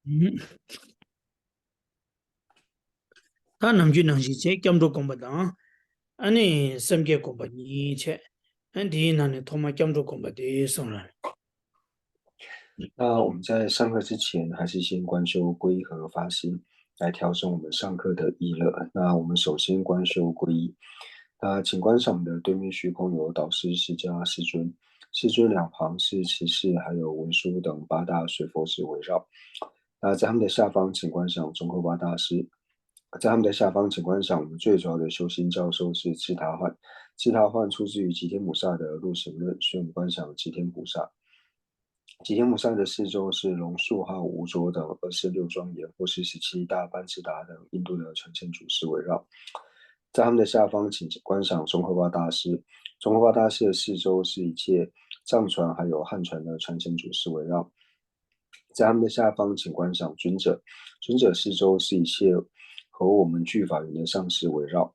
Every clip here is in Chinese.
嗯，他namju nangji che kyamdo komba dang, ane samge komba ni che, an di nane thoma kyamdo komba de songra. 那我们在上课之前，还是先观修皈依和发心，来调整我们上课的意乐。那我们首先观修皈依。请观赏我们的对面虚空有导师释迦世尊，世尊两旁是持世还有文殊等八大水佛子围绕。那在他们的下方，请观赏中后八大师。在他们的下方，请观赏我们最主要的修心教授是智他幻。智他幻出自于吉天菩萨的入行论，所以我们观赏吉天菩萨。吉天菩萨的四周是龙树和无着等26庄严，或是17大班智达等印度的传承祖师围绕。在他们的下方，请观赏宗喀巴大师。宗喀巴大师的四周是一切藏传还有汉传的传承祖师围绕。在他们的下方，请观赏尊者。尊者四周是一切和我们具法缘的上师围绕。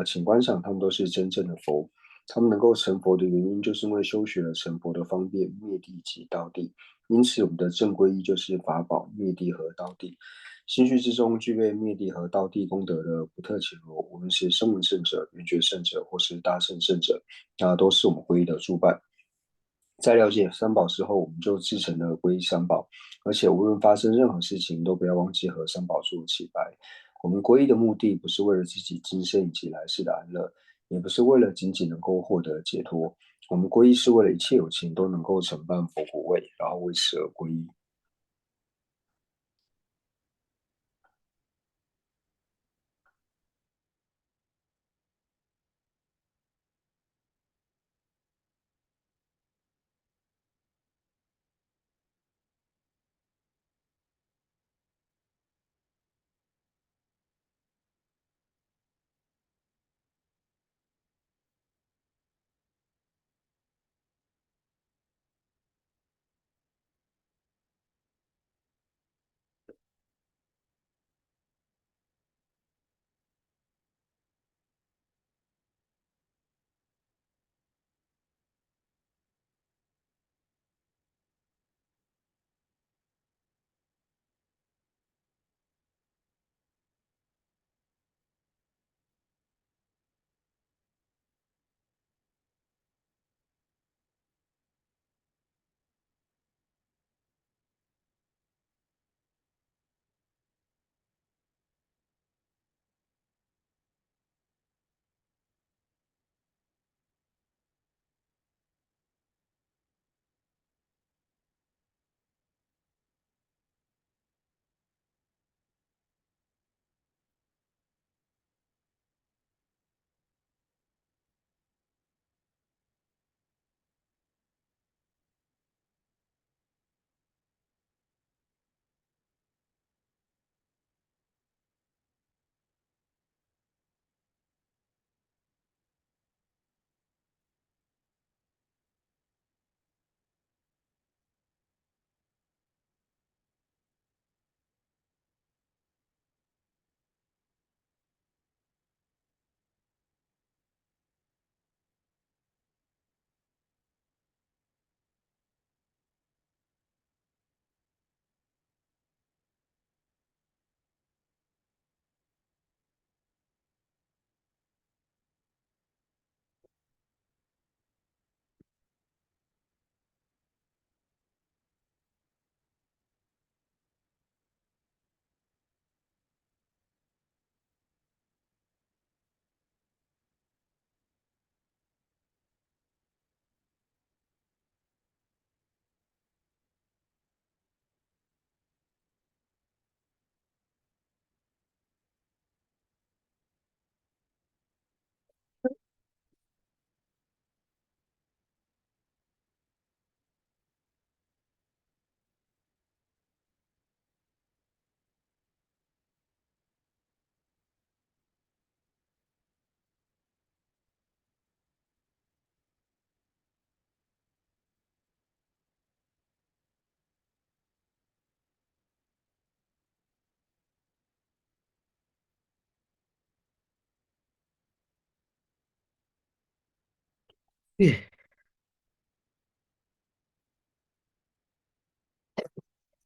请观赏，他们都是真正的佛。他们能够成佛的原因，就是因为修学了成佛的方便、灭地及道地。因此，我们的正皈依就是法宝、灭地和道地。心绪之中具备灭地和道地功德的不特伽罗，无论是声闻圣者、缘觉圣者，或是大乘圣者，都是我们皈依的诸拜。在了解三宝之后，我们就自成了皈依三宝，而且无论发生任何事情，都不要忘记和三宝做起白。我们皈依的目的不是为了自己今生以及来世的安乐，也不是为了仅仅能够获得解脱。我们皈依是为了一切有情都能够承办佛果位，然后为此而皈依。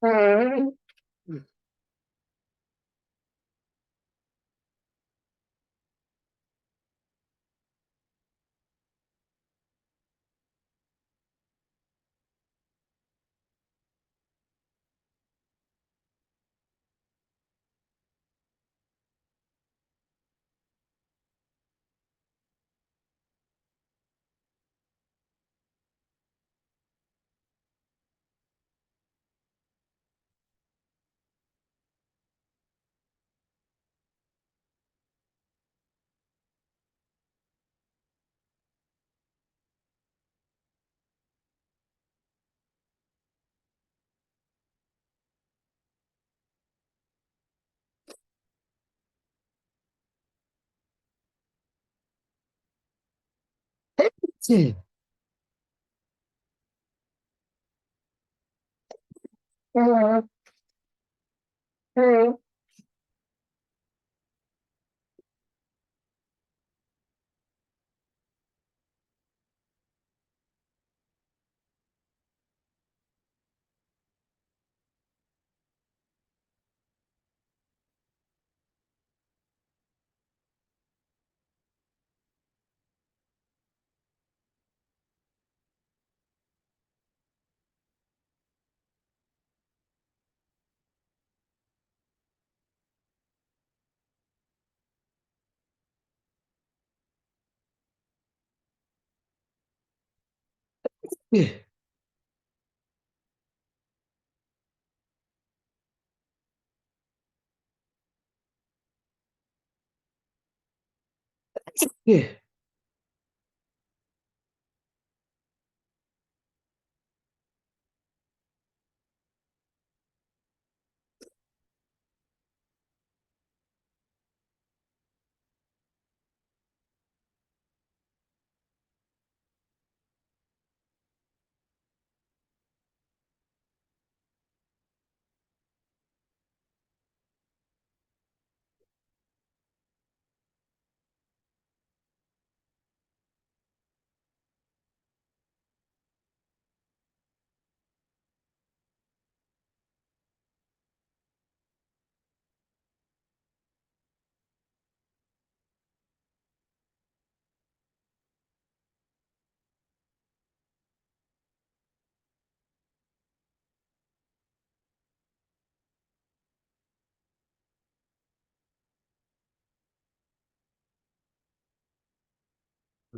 嗯嗯嗯嗯嗯嗯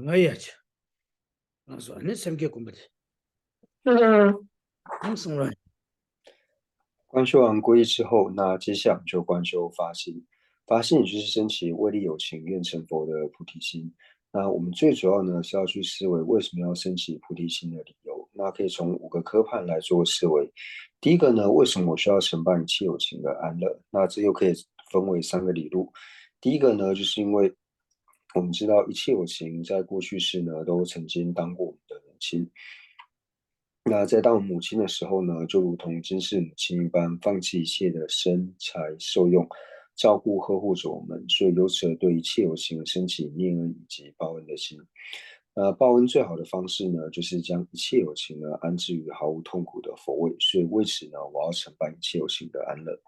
哎呀去，那说那什么给公布的？嗯，能送来。观修完皈依之后，那接下来就观修发心。发心也就是升起为利有情愿成佛的菩提心。那我们最主要呢是要去思维为什么要升起菩提心的理由。那可以从5个科判来做思维。第一个呢，为什么我需要承办一切有情的安乐？那这又可以分为3个理路。第一个呢，就是因为我们知道一切有情在过去世呢都曾经当过我们的母亲。那在当母亲的时候呢，就如同真是母亲一般，放弃一切的身材受用，照顾呵护着我们，所以由此而对一切有情升起念恩以及报恩的心。报恩最好的方式呢，就是将一切有情呢安置于毫无痛苦的佛位，所以为此呢，我要承办一切有情的安乐。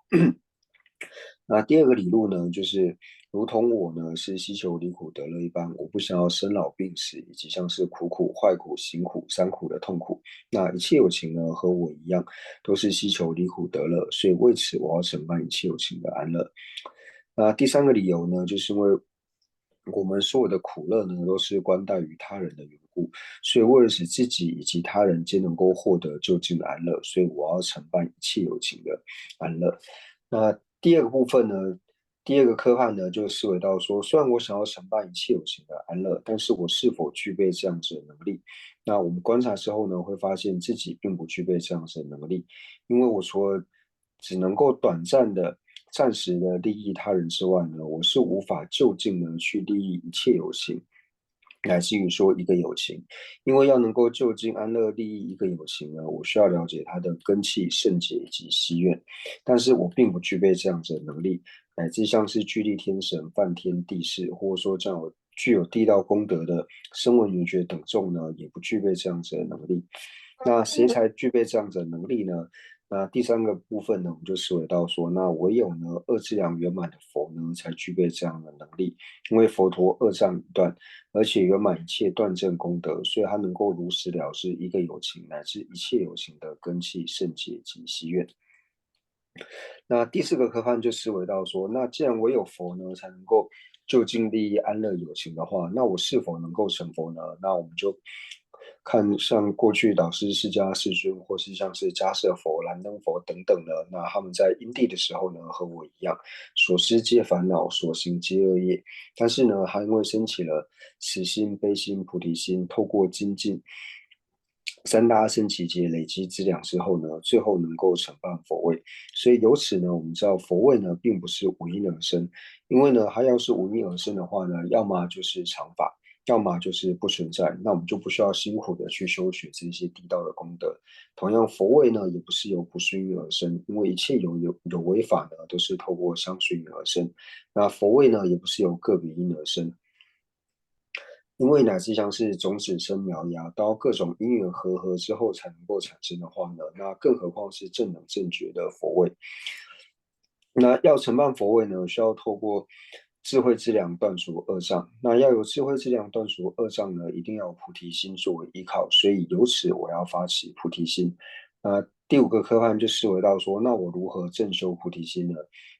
那第二个理路呢，就是如同我呢是希求离苦得乐一般，我不想要生老病死以及像是苦苦、坏苦、行苦、三苦的痛苦。那一切有情呢和我一样，都是希求离苦得乐，所以为此我要承办一切有情的安乐。那第3个理由呢，就是因为我们所有的苦乐呢，都是关待于他人的缘故，所以为了使自己以及他人皆能够获得就近的安乐，所以我要承办一切有情的安乐。那第二个部分呢，第二个科判呢，就思维到说，虽然我想要承办一切有情的安乐，但是我是否具备这样子的能力？那我们观察之后呢，会发现自己并不具备这样子的能力，因为我说只能够短暂的、暂时的利益他人之外呢，我是无法就近的去利益一切有情。乃至于说一个友情，因为要能够就近安乐利益一个友情呢，我需要了解他的根器、圣洁以及希愿，但是我并不具备这样子的能力，乃至像是具力天神、梵天地士，或者说这样具有地道功德的声闻缘觉等众呢，也不具备这样子的能力。那谁才具备这样子的能力呢？那第3个部分呢，我们就思维到说，那唯有呢二质量圆满的佛呢，才具备这样的能力，因为佛陀二障已断，而且圆满一切断证功德，所以他能够如实了知一个有情乃至一切有情的根器、圣洁及希愿。那第4个科判就思维到说，那既然唯有佛呢才能够就近利益安乐有情的话，那我是否能够成佛呢？那我们就看像过去导师释迦世尊，或是像是迦叶佛、燃灯佛等等的，那他们在因地的时候呢，和我一样，所思皆烦恼，所行皆恶业，但是呢，他因为升起了慈心、悲心、菩提心，透过精进。3大圣奇劫累积资粮之后呢，最后能够承办佛位。所以由此呢，我们知道佛位呢并不是无因而生，因为呢，它要是无因而生的话呢，要么就是常法，要么就是不存在，那我们就不需要辛苦的去修学这些地道的功德。同样，佛位呢也不是由不顺因而生，因为一切有为法呢都是透过相顺因而生。那佛位呢也不是由个别因而生，因为乃至像是种子生苗芽，到各种因缘和合之后才能够产生的话呢，那更何况是正等正觉的佛位。那要承办佛位呢，需要透过智慧之良断除恶障。那要有智慧之良断除恶障呢，一定要有菩提心作为依靠。所以由此我要发起菩提心。那第五个科判就思维到说，那我如何正修菩提心呢？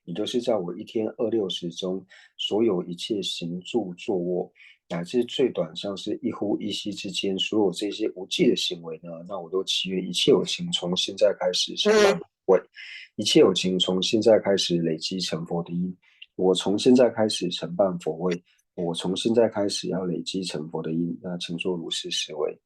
也就是在我一天260中，所有一切行住坐卧，乃至最短像是一呼一吸之间，所有这些无记的行为呢，那我都祈愿一切有情从现在开始承办佛位。一切有情从现在开始累积成佛的因，我从现在开始承办佛位，我从现在开始要累积成佛的因，那请做如是思维。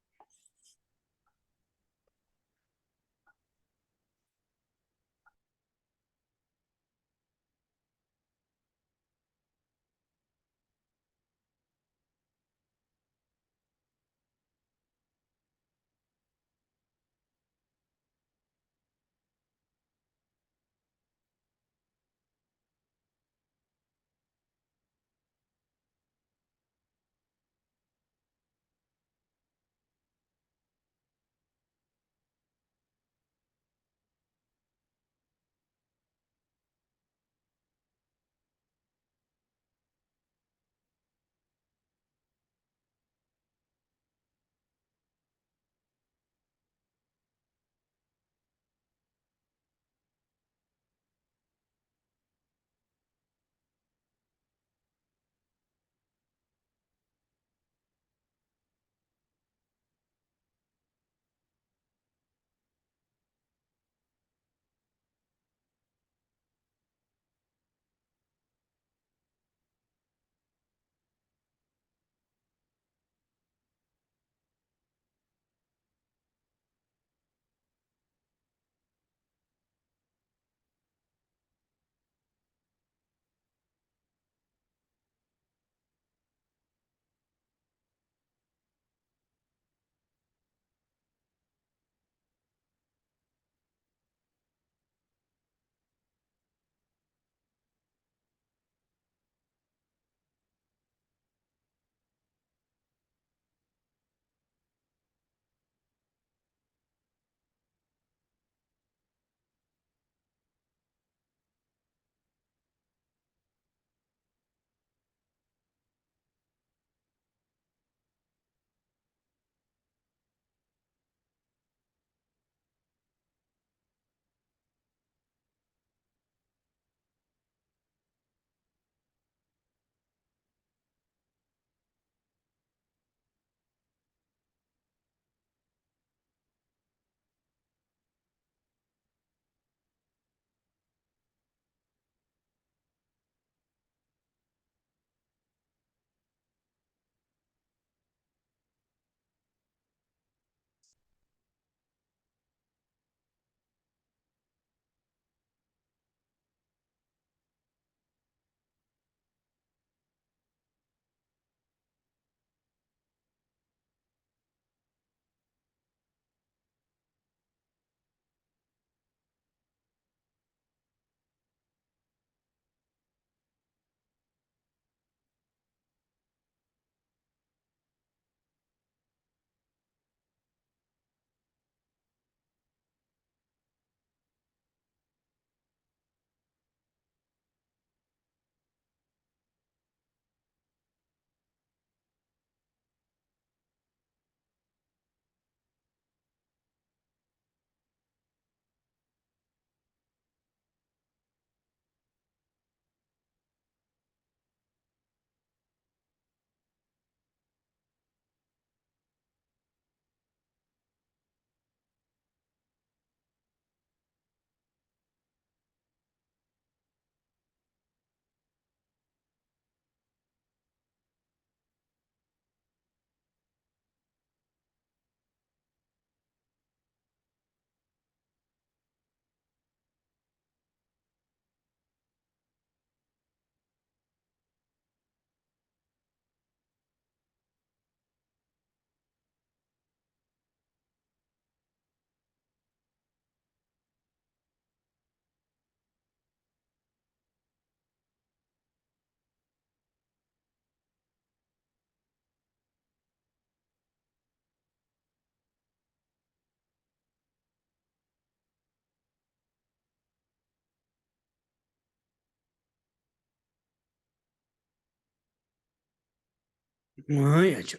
哎呀，就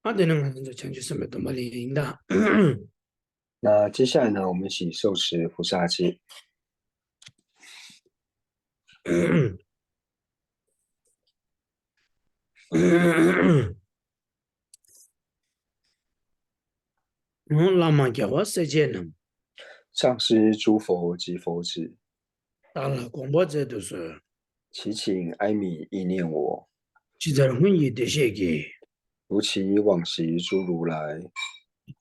啊，对那个就全球什么都没领的。那接下来呢，我们一起受持菩萨戒。拉玛叫我世界呢，上师诸佛及佛子，打了广播这都是，祈请哀悯意念我，其实我们也得写给，如其往昔诸如来，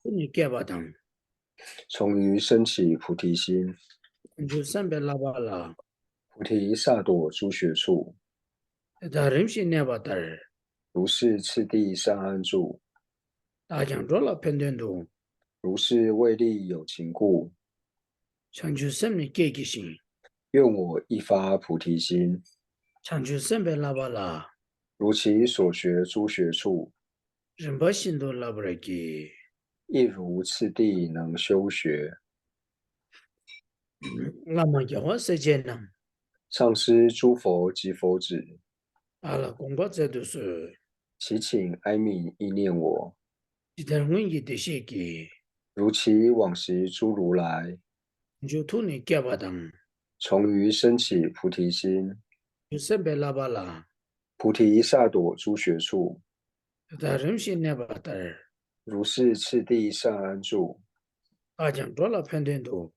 你给吧当，从于升起菩提心，就三百拉巴拉，菩提萨埵诸学处，他人是那巴达儿，如是次第善安住，大讲着了片段都，如是为利有情故，强求生命给给心，愿我一发菩提心，强求三百拉巴拉，如其所学诸学处，人把心都拉不来给，亦如次第能修学。拉玛叫我世界呢，上师诸佛及佛子，打了广播这都是，祈请哀悯意念我，其实我们也得写给，如其往昔诸如来，就图你给吧当，从于升起菩提心，就三百拉巴拉，菩提萨埵诸学处，他人是那巴达儿。如是次第善安住，大讲着了片段都，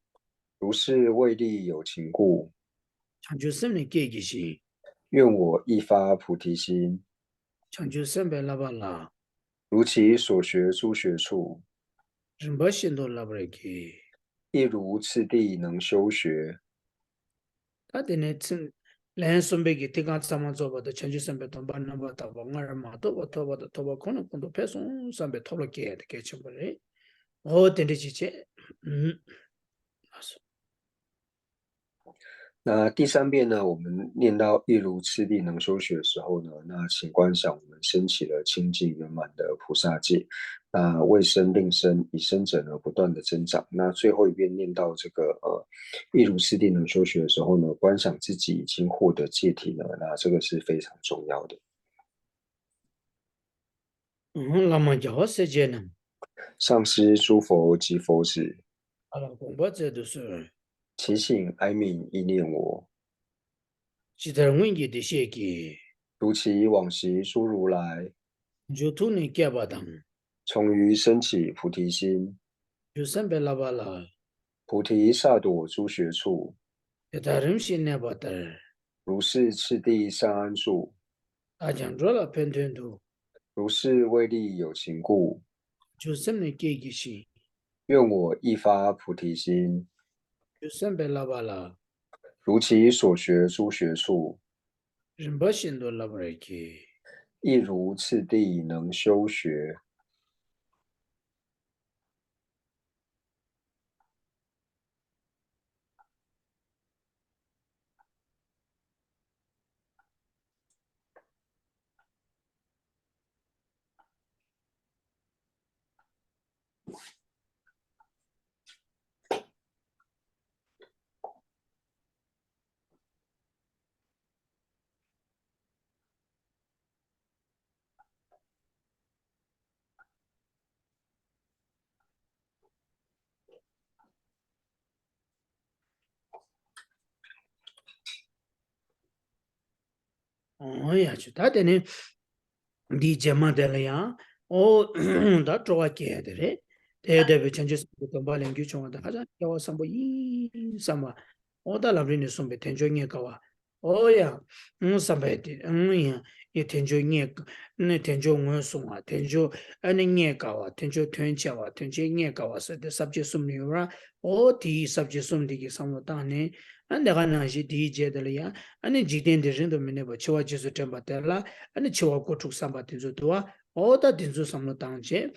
如是为利有情故，强求生命给给心，愿我一发菩提心，强求三百拉巴拉，如其所学诸学处，人把心都拉不来给。亦如次第能修学。他的呢，趁来准备给提纲咱们做吧的，强求三百多把那把大把二嘛，多把多把的多把可能更多配送三百多了给的给全部人，我等着去接，嗯，那是，那第三遍呢，我们念到一如次第能修学的时候呢，那请观想我们升起了清净圆满的菩萨戒，那未生令生，已生者呢不断的增长。那最后一遍念到这个一如次第能修学的时候呢，观想自己已经获得戒体呢，那这个是非常重要的。那么叫我时间呢，上师诸佛及佛子，好了，公布这都是，祈请哀悯意念我，其他问题的写给，如其往昔诸如来，就图你给吧当，从于升起菩提心，就三百拉巴拉，菩提萨埵诸学处，他人是那巴达儿。如是次第善安住，大讲着了片段都，如是为利有情故，就生命给给心，愿我一发菩提心，就三百拉巴拉，如其所学诸学处，人把心都拉不来给。亦如次第能修学。哦呀，就他的呢，理解嘛的了呀，哦，他做啊给的嘞，对不？前就是东巴邻居种的，好像叫我上不一什么，我到那边的送给天主念高啊，哦呀，上百的，呀，也天主念，那天主我送啊，天主那念高啊，天主团结啊，天主念高啊，是的，十几送牛啊，哦，第十几送的给上我当呢。俺那个那些第一届的了呀，俺那几点的人都没那个，七娃就是真把得了，俺那七娃过出三把定数多啊，我的定数上了当前，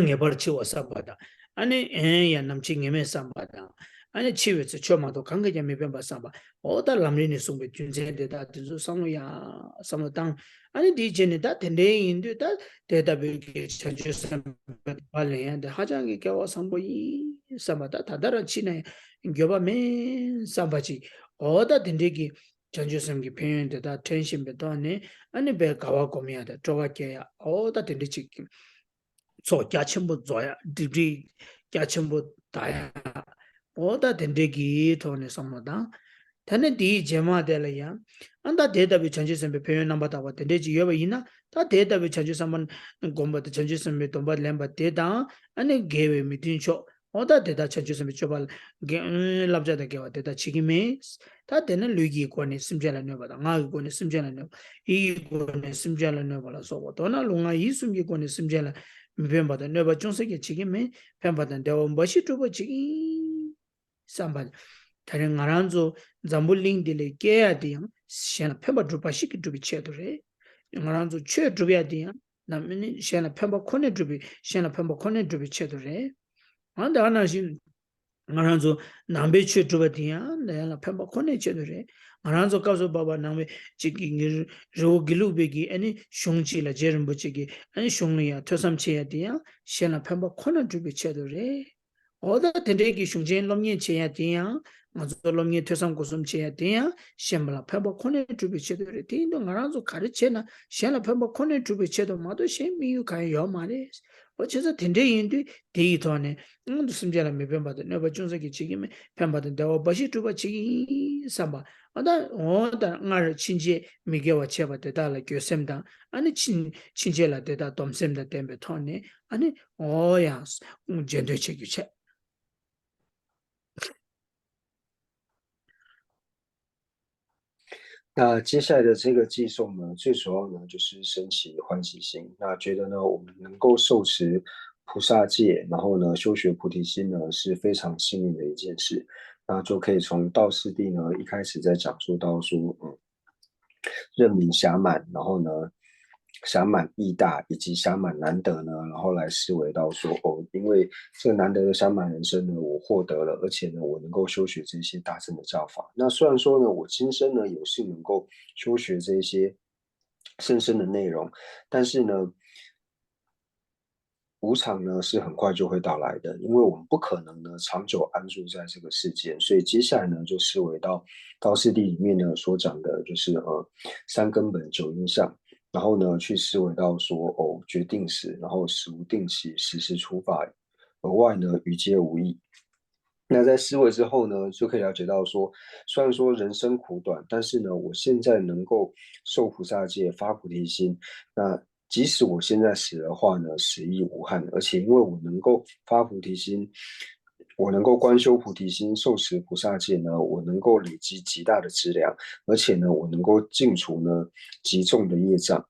也不是七娃三把的，俺那呀，那么今年没三把的，俺那七月是全嘛都看个也没办法三把，我的男人的送给军车的，他定数上了呀，上了当，俺那第一届的他天天应对他，对他别个成就三把来的，好像给我上过一三把的，他当然去呢。교바 맨 삼바지 어다 딘데기 전주섬기 평연되다 텐심베도네 아니 배 가와 고미야다 쪼가게야 어다 된디치 소 야첨부 조야 디디 야첨부 다야 어다 된디기 토네 섬마다 tane di jema de la ya anda data bi chanju sambe pyo number ta wa de ji yoba ina ta data bi chanju saman gomba de chanju sambe tomba lemba data ane gewe mi tin cho oda data chanju sambe chobal ge labja da ge wa data chigi me ta tene lugi ko ne simja la ne ba da nga ko ne simja la ne I ko ne simja la ne ba la so to na lunga yi sumgi ko ne simja la mi pemba da ne ba chonse ge chigi me pemba da de wa mbashi to ba chigi sambal 다른 나란조 잠불링딜에 깨야디야 시나 펜바 드루파 시키 드비 체도레 나란조 최 드비야디야 남니 시나 펜바 코네 드비 시나 펜바 코네 드비 체도레 안다 하나신 나란조 남베 최 드비디야 내가 펜바 코네 체도레 나란조 가서 바바 남베 지기 로 길루베기 아니 숑치라 제름부치기 아니 숑리야 토삼체야디야 시나 펜바 코네 드비 체도레 어다 텐데기 숑젠 롬니 체야디야 맞돌롬니 퇴상 고숨 체야디야 셴블라 페버 코네 주비 체도레 딘도 나라조 가르체나 셴라 페버 코네 주비 체도 마도 셴미유 가요 말에 어째서 텐데인디 데이터네 심지어는 메변바도 너버 준석이 지금에 편바도 대와 버시 주바 지기 삼바 어다 나를 친지 미게와 체바데 달라 교sem다 아니 친제라 데다 돔sem다 템베 토네 아니 오야 젠데 체기체那接下来的这个寄送呢，最主要呢就是升起欢喜心。那觉得呢，我们能够受持菩萨戒，然后呢修学菩提心呢，是非常幸运的一件事。那就可以从道次第呢一开始在讲述到说，任民暇满，然后呢，暇满益大以及暇满难得呢，然后来思维到说，哦，因为这个难得的暇满人生呢，我获得了，而且呢，我能够修学这些大乘的教法。那虽然说呢，我今生呢有幸能够修学这些甚深的内容，但是呢，无常呢是很快就会到来的，因为我们不可能呢长久安住在这个世间，所以接下来呢就思维到道次第里面呢所讲的就是三根本九因相，然后呢去思维到说哦决定时，然后时无定期，时时出法，额外呢于皆无益。那在思维之后呢，就可以了解到说，虽然说人生苦短，但是呢，我现在能够受菩萨戒、发菩提心，那即使我现在死的话呢，死亦无憾。而且因为我能够发菩提心，我能够观修菩提心、受持菩萨戒呢，我能够累积极大的资粮，而且呢，我能够净除呢极重的业障。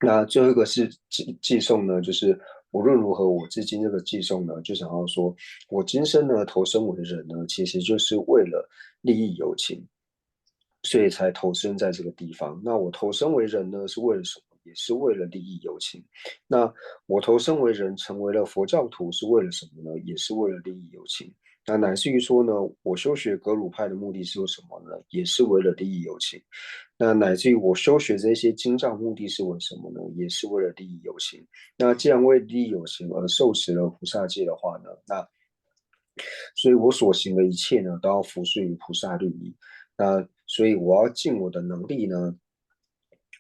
那最后一个是寄送呢，就是无论如何，我至今这个寄送呢，就想要说，我今生呢投生为人呢，其实就是为了利益有情，所以才投生在这个地方。那我投生为人呢，是为了什么？也是为了利益有情。那我投生为人，成为了佛教徒，是为了什么呢？也是为了利益有情。那乃至于说呢，我修学格鲁派的目的是为什么呢？也是为了利益有情。那乃至于我修学这些经藏目的是为什么呢？也是为了利益有情。那既然为利益有情而受持了菩萨戒的话呢，那所以我所行的一切呢，都要服顺于菩萨律仪。那所以我要尽我的能力呢，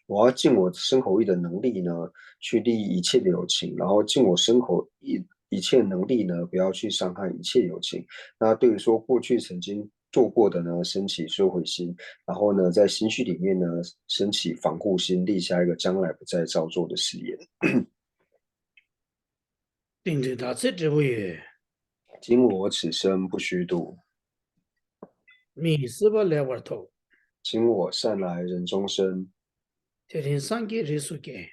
我要尽我身口意的能力呢，去利益一切的有情，然后尽我身口意一切能力呢，不要去伤害一切有情。那对于说过去曾经做过的呢，升起收回心，然后呢，在心绪里面呢，升起防护心，立下一个将来不再造作的誓言。定的大智智慧，今我此生不虚度，迷失不来玩头，今我善来人中生，天天上给人数给，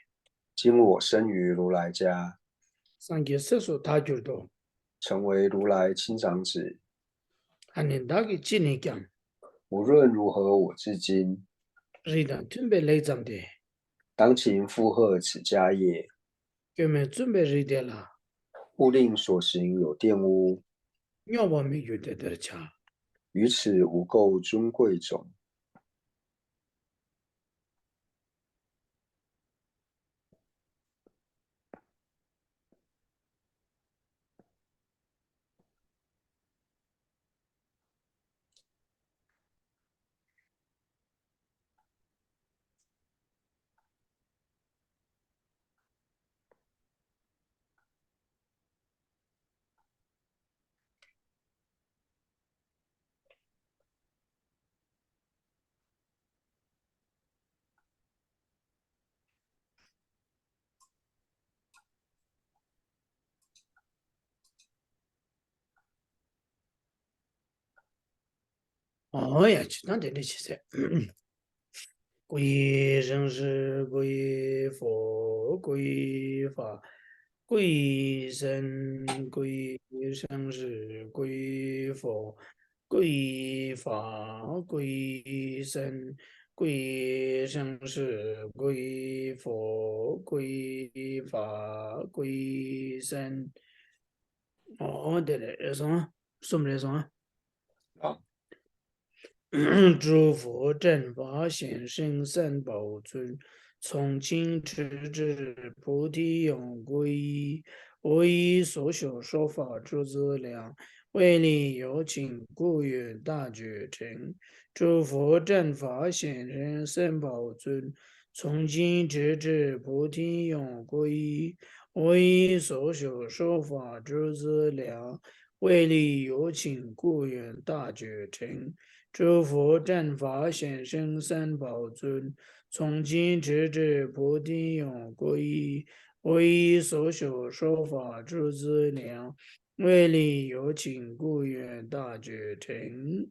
今我生于如来家，上给色素大举多，成为如来亲长子。还能大给纪念讲，无论如何，我至今人家准备来咱的，当勤负荷此家业，我们准备人的了，勿令所行有玷污，要我们有的家。于此无垢尊贵种。哦呀，去那得那去噻。归生是归佛，归法，归生，归生是归佛，归法，归生，归生是归佛，归法，归生。哦，对了，什么？什么来着？好，诸佛正法显圣三宝尊，从今直至菩提永归依，我以所修说法诸资粮，为利有情故愿大觉成。诸佛正法显圣三宝尊，从今直至菩提永归依，我以所修说法诸资粮，为利有情故愿大觉成。诸佛正法显圣三宝尊，从今直至菩提永归依，我以所修说法诸资粮，为利有情故愿大觉成。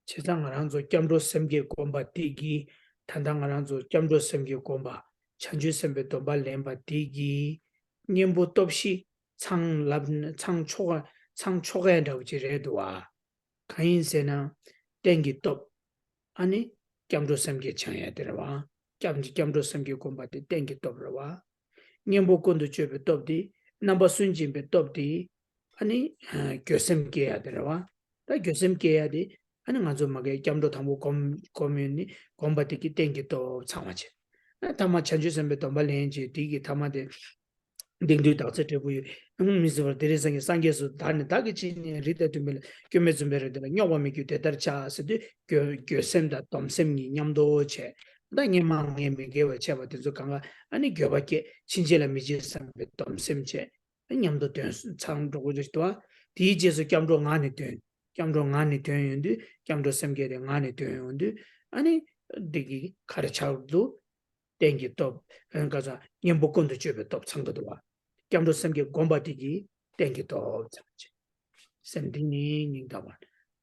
치상하란조 겸조 semge komba tigi tandangaranzo 겸조 semge komba chanju sembe domba lemba tigi nyembo topshi chang lab chang choga da jiredwa kain sena tengi top ani 겸조 semge chaya derwa 겸조 semge komba de tengi top rawa nyembo kondo chebe top di namba sunjin be top di ani gyosem ge ya derwa da gyosem ge ya di 아니 가서 막에 겸도 담고 고민이 공부하기 땡기 또 참아지. 다만 전주 선배도 말렌지 되게 담아대 딩도 다서 되고요. 미스버 데레상에 상계수 다는 다기지 리더 좀 겸에 좀 베르들 녀와미 규대 달차스도 교sem다 덤sem니 냠도 체. 당이 망에 미게와 체바 된서 강가 아니 교밖에 친절한 미지 선배 덤sem체. 냠도 된 창조고 저도 디제서 겸도 안에 된 겸도 안에 되는데 겸도 sem게데 안에 되는데 아니 되게 가르쳐도 땡기 또 그러니까 년복권도 주베 또 창도도 와 겸도 sem게 공바디기 땡기 또 창지 센딩이 닝다와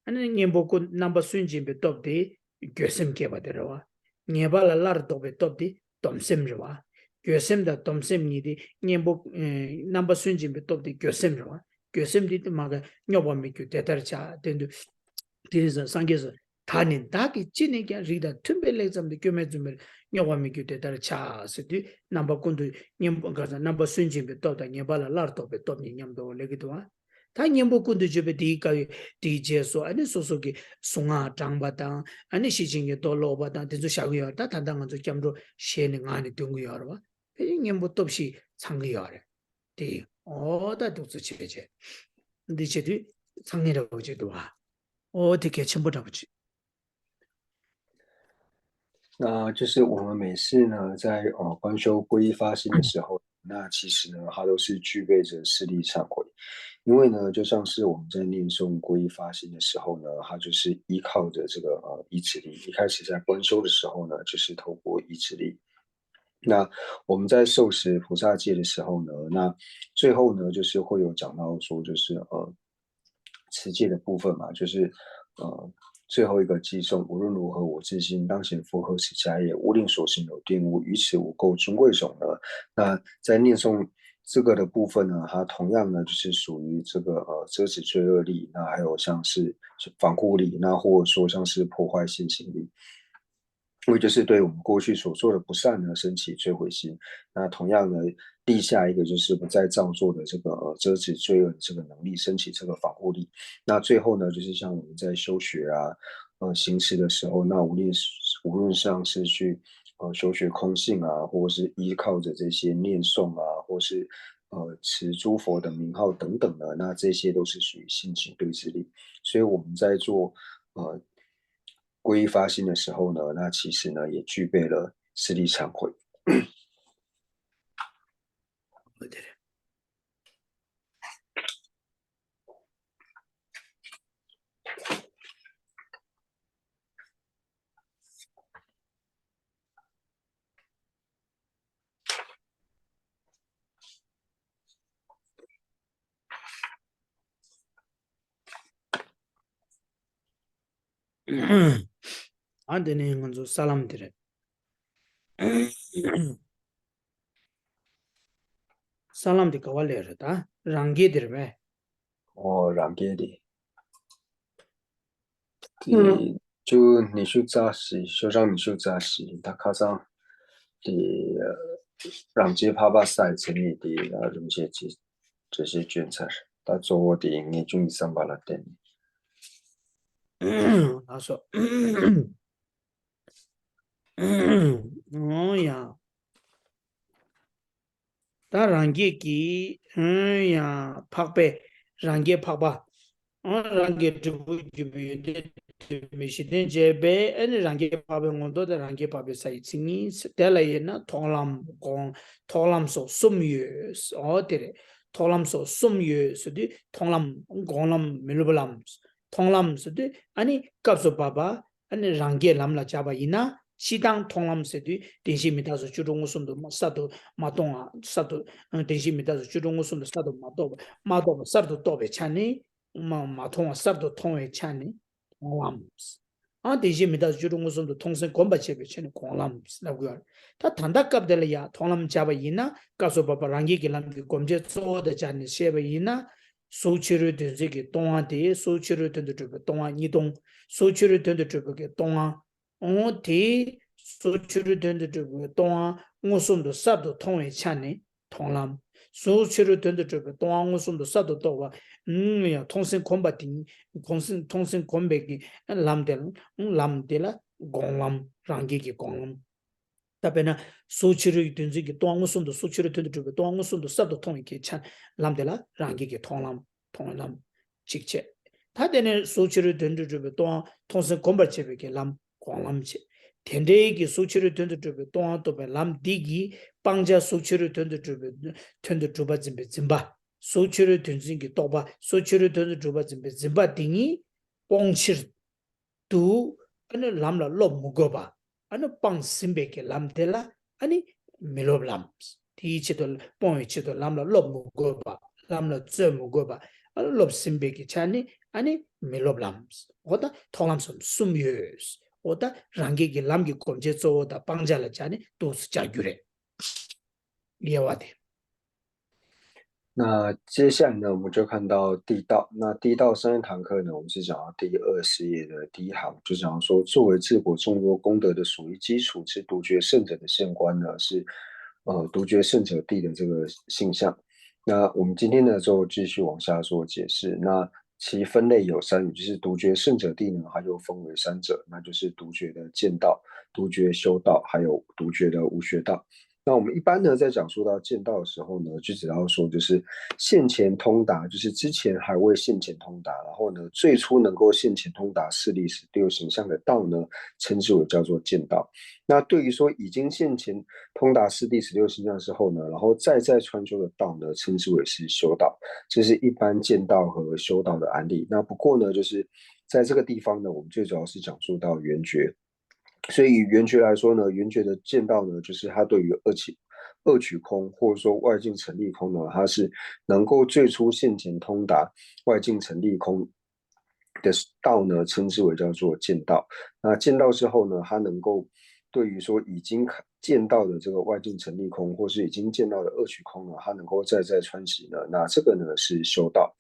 아니 년복권 넘버 순진베 또디 교sem게 받으러와 녀발라 라르도베 또디 덤sem르와 교sem다 덤sem니디 년복 넘버 순진베 또디 교sem르와 교sem디 마가 녀범미교 대달자 된도 디리서 상계서 다닌 다기 찌니게 리다 툼벨레점데 교매좀을 녀와미 교대 따라 차스디 넘버 군도 냠가서 넘버 순진베 또다 녀발라 라르도베 또니 냠도 레기도와 다 냠보 군도 주베 디가 디제소 아니 소소기 송아 장바당 아니 시징게 돌로바당 디조 샤고요 다 단당한 저 겸도 셰는 안에 둥고요 이 냠보 톱시 상고요 디 어다 독수 지베제 디제디 상내라고 제도와 어떻게 전부 다 붙이 那就是我们每次呢，在观修皈依发心的时候，那其实呢，它都是具备着四力忏悔，因为呢，就像是我们在念诵皈依发心的时候呢，它就是依靠着这个意志力。一开始在观修的时候呢，就是透过意志力。那我们在受持菩萨戒的时候呢，那最后呢，就是会有讲到说，就是持戒的部分嘛，就是最后一个寄送，无论如何我自心当前复合此家业，无令所行有玷污，于此无垢尊贵种呢。那在念诵这个的部分呢，它同样呢就是属于这个遮止罪恶力，那还有像是防护力，那或者说像是破坏现行力。因为就是对我们过去所做的不善呢，升起摧毁心。那同样呢，立下一个就是不再造作的这个遮止罪恶的这个能力，升起这个防护力。那最后呢，就是像我们在修学啊，行持的时候，那无论像是去修学空性啊，或是依靠着这些念诵啊，或是持诸佛的名号等等的，那这些都是属于性情对治力。所以我们在做呃皈依发心的时候呢，那其实呢也具备了四力忏悔。 안되네 먼저 사람들의 사람들 가발레르다 랑게들 왜然给的，的就你去扎西，就让你去扎西，他卡上的让接帕巴赛成你的这些卷才是，他做我的你就你上把了等。他说哦呀 다 랑게기 야 팍베 랑게 팍바 랑게 두부 주비데 미시든 제베 아니 랑게 팍베 온도 랑게 팍베 사이칭이 스텔라이나 톨람소 숨유스 어데레 톨람소 숨유스디 톨람 공람 밀블람 톨람스디 아니 갑소 바바 아니 랑게 람라 자바이나 시당 통람세디 대시미다서 주동우숨도 사도 마동아 사도 대시미다서 주동우숨도 사도 마도 사도 도베 차니 마통아 사도 통에 차니 통람스 대시미다서 주동우숨도 통생 건바체베 차니 공람스라고요 다 단답갑들이야 통람 잡아이나 가서 바바 랑기기 람기 검제 쏘다 자니 셰베이나 소치르 된지기 동아데 소치르 된데 동아 이동 소치르 된데 동아 디 소치르 된데 동아 무슨도 사도 통에 차네 통람 소치르 된데 동아 무슨도 사도 도와 야 통신 콤바팅 통신 콤백이 람델라 공람 랑기기 공람 답에나 소치르 된지기 동아 무슨도 소치르 된데 동아 무슨도 사도 통에 찬 람델라 랑기기 통람 통람 직체 다데네 소치르 된데 동아 통신 콤바체베게 람 공람치 텐데기 수치를 던져주고 동안도be 람디기 빵자 수치를 던져주고 짐바 수치를 던진기 또바 수치를 던져주고 짐바 딩이 뽕치르 두 아니 람라 로 아니 빵 심베게 람텔라 아니 멜로블람스 티치도 뽕이치도 람라 로 람라 저 아니 로 심베게 차니 아니 멜로블람스 오다 통람섬 숨유스 오다 랑게기 람기 꼼제조다 빵자를 자니 도스자규래 리아와데 那接下来呢，我们就看到地道。那地道上一堂课呢，我们是讲到第20页的第一行，就讲说，作为治国众多功德的属于基础之独觉圣者的县官呢，是独觉圣者地的这个性象。那我们今天呢，就继续往下做解释。那其分类有三，就是独觉圣者地呢，它又分为三者，那就是独觉的见道、独觉修道，还有独觉的无学道。那我们一般呢，在讲述到见道的时候呢，就只要说就是现前通达，就是之前还未现前通达，然后呢，最初能够现前通达势力16形象的道呢，称之为叫做见道。那对于说已经现前通达势力16形象之后呢，然后再穿修的道呢，称之为是修道。这是一般见道和修道的案例。那不过呢，就是在这个地方呢，我们最主要是讲述到圆觉。所以以圆觉来说呢，圆觉的见道呢，就是它对于二取空或者说外境成立空呢，它是能够最初现前通达外境成立空的道呢，称之为叫做见道。那见道之后呢，它能够对于说已经见到的这个外境成立空，或是已经见到的二取空呢，它能够再穿习呢，那这个呢是修道。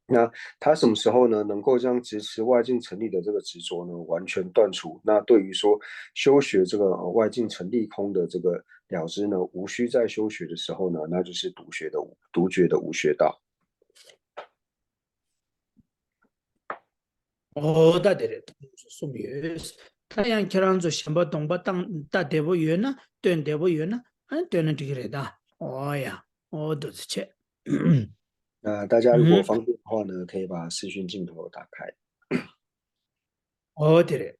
那他什么时候呢，能够将执持外境成立的这个执着呢，完全断除？那对于说修学这个外境成立空的这个了知呢，无需在修学的时候呢，那就是独觉的无学道。다데레 숨유스 타양 결혼조 샴바 동바 땅 따대보 유나 된대보 유나 안 되는 디그레다 오야 도스체 那大家如果方便的话呢，可以把视讯镜头打开。데레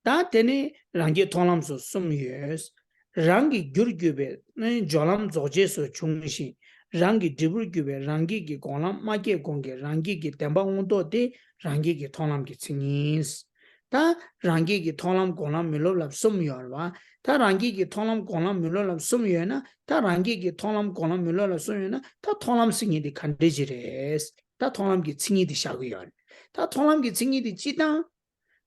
다데네 랑게 통람소 숨유스 랑기 규르규베 조람 조제소 중시 랑기 디불규베 랑기기 공람 마게 공게 랑기기 템바운도데 랑기기 통람기 칭이스 다 랑기기 통람 공람 밀로랍 숨유얼바 다 랑기기 통람 공람 밀로랍 숨유에나 다 랑기기 통람 공람 밀로랍 숨유에나 다 통람 싱이디 칸데지레스 다 통람기 칭이디 샤구열 다 통람기 칭이디 지당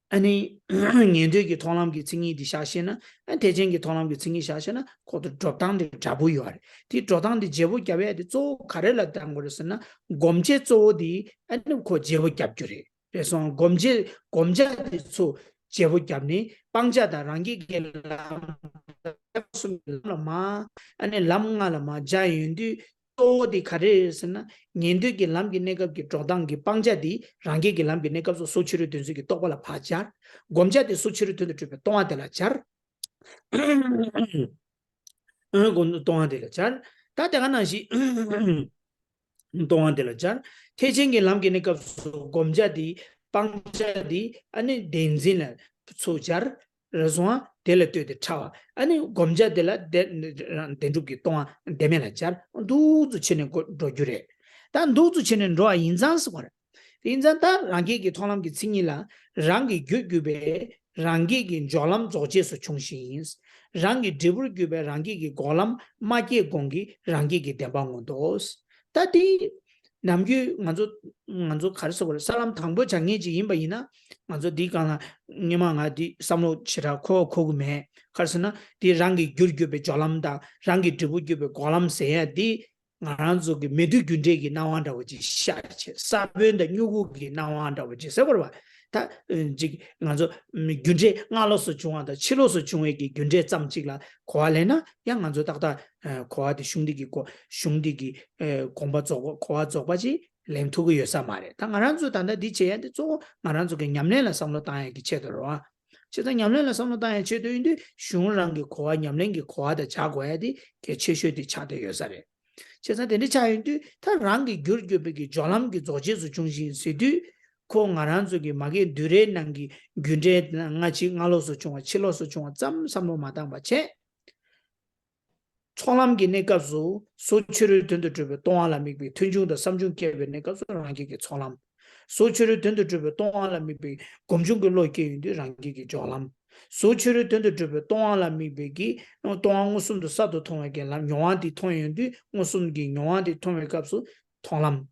아니 년도기 통람기 증이디 샤시나 대전기 통람기 증이 샤시나 코드 드롭다운데 잡고요. 디 드롭다운데 제보 잡아야지 조 가래라 단 거였으나 곰제 조디 아니 코 제보 잡주리. 그래서 곰제디 조 제보 잡니 빵자다 랑기 gelama 아니 람가라마 자윤디 또디 가래스나 년도기 람기 내갑기 드롭다운기 빵자디 랑기 람기 내갑서 소치를 된수기 똑발라 파자 곰자디 소치를 된데 동아들라 잘 gon 동아들라 잘 다대가나시 동아들라 잘 태진기 람기 내갑서 곰자디 빵자디 아니 덴진라 소잘 라조아 델레트데 차와 아니 곰자들라 덴주기 동아 데메라 잘 두즈 치는 거 도주래 단 두즈 치는 로아 인장스 거라 인자다 랑기기 통람기 칭이라 랑기 규규베 랑기기 졸람 조제스 총신스 랑기 디브르규베 랑기기 골람 마게 공기 랑기기 대방원도스 따디 남규 먼저 가르쳐 볼 사람 당부 장례지 임바이나 먼저 디가나 니마가디 삼로 치라 코고메 가르스나 디 랑기 규규베 졸람다 랑기 디브르규베 골람 세야디 ngaranzo medu gunde gi nawanda waji shache sabende nyugu gi nawanda waji seborwa ta ji ngazo gunde ngaloso chunganda chiloso chungwe gi gunde chamchigla khoalena yang ngazo takta khoadi shungdi gi komba zogo khoa zobaji lemtugo yosa mare ta ngaranzo tanda di cheyande zo ngaranzo ge nyamlela samlo tae gi chedorwa cheda nyamlela samlo tae chedoinde shungrangi khoa nyamlengi khoa da chagwayadi ke cheshodi chade yosare 제사들이 차인데 다 랑기 규르규베기 졸람기 조제수 중심 세디 코 나란족이 마게 드레 난기 균제 나치 알로서 중화 칠로서 중화 짬 삼로 마당 바체 총람기 내가서 소치를 든드 주베 동알라미비 튼중도 삼중 계베 내가서 랑기기 총람 소치를 든드 주베 동알라미비 검중글로 있게 랑기기 졸람 소치를 든드 주베 동알라미비기 동앙우숨도 사도 통하게 람 용한디 통연디 무슨기 용한디 통하게값수 통람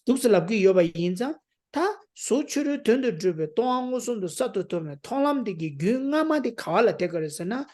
뚝슬랍기 여바 인자 다 소치를 든드 주베 동앙우숨도 사도 통에 통람디기 균가마디 가발라 되거랬으나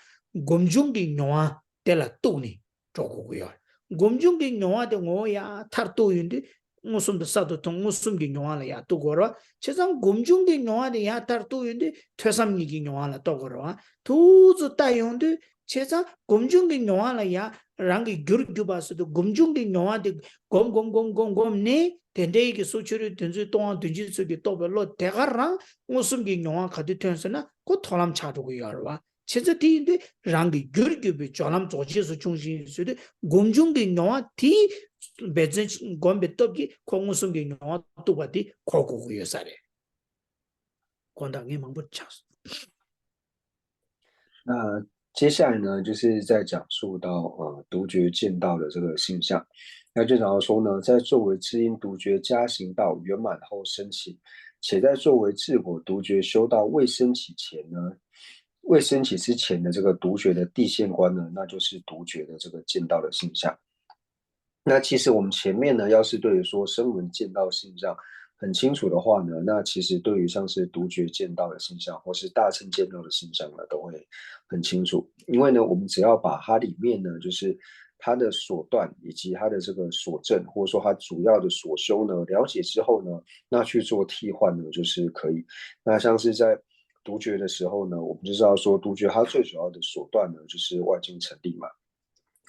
검중기 용한 때라 또니 저거고요. 곰중기 영화데 뭐야 타르토인데 무슨도 사도 통 무슨기 영화라야 또 걸어. 세상 곰중기 영화데 야 타르토인데 퇴삼기기 영화라 또 걸어. 두즈 따용데 세상 곰중기 영화라야 랑기 규르규바스도 곰중기 영화데 곰곰곰곰곰네 덴데이기 소치를 든지 동안 든지 속에 또 별로 대가랑 무슨기 영화 가디 텐스나 그 토람 차두고 열와. 체제티인데 랑기 규르규비 졸람 조지에서 중심수데 곰중기 영화 티 베전 곰베떡기 공무성기 영화 또바디 고고고여사래 권당에 망부 차스 那接下来呢，就是在讲述到独觉见道的这个现象。那就讲到说呢，在作为知音独觉加行道圆满后升起，且在作为智果独觉修道未升起前呢，未升起之前的这个独觉的地线观呢，那就是独觉的这个见道的现象。那其实我们前面呢，要是对于说声闻见道现象很清楚的话呢，那其实对于像是独觉见道的现象，或是大乘见道的现象呢，都会很清楚。因为呢，我们只要把它里面呢，就是它的所断以及它的这个所证，或者说它主要的所修呢，了解之后呢，那去做替换呢，就是可以。那像是在独觉的时候呢，我们就知道说独觉它最主要的所断呢，就是外境成立嘛。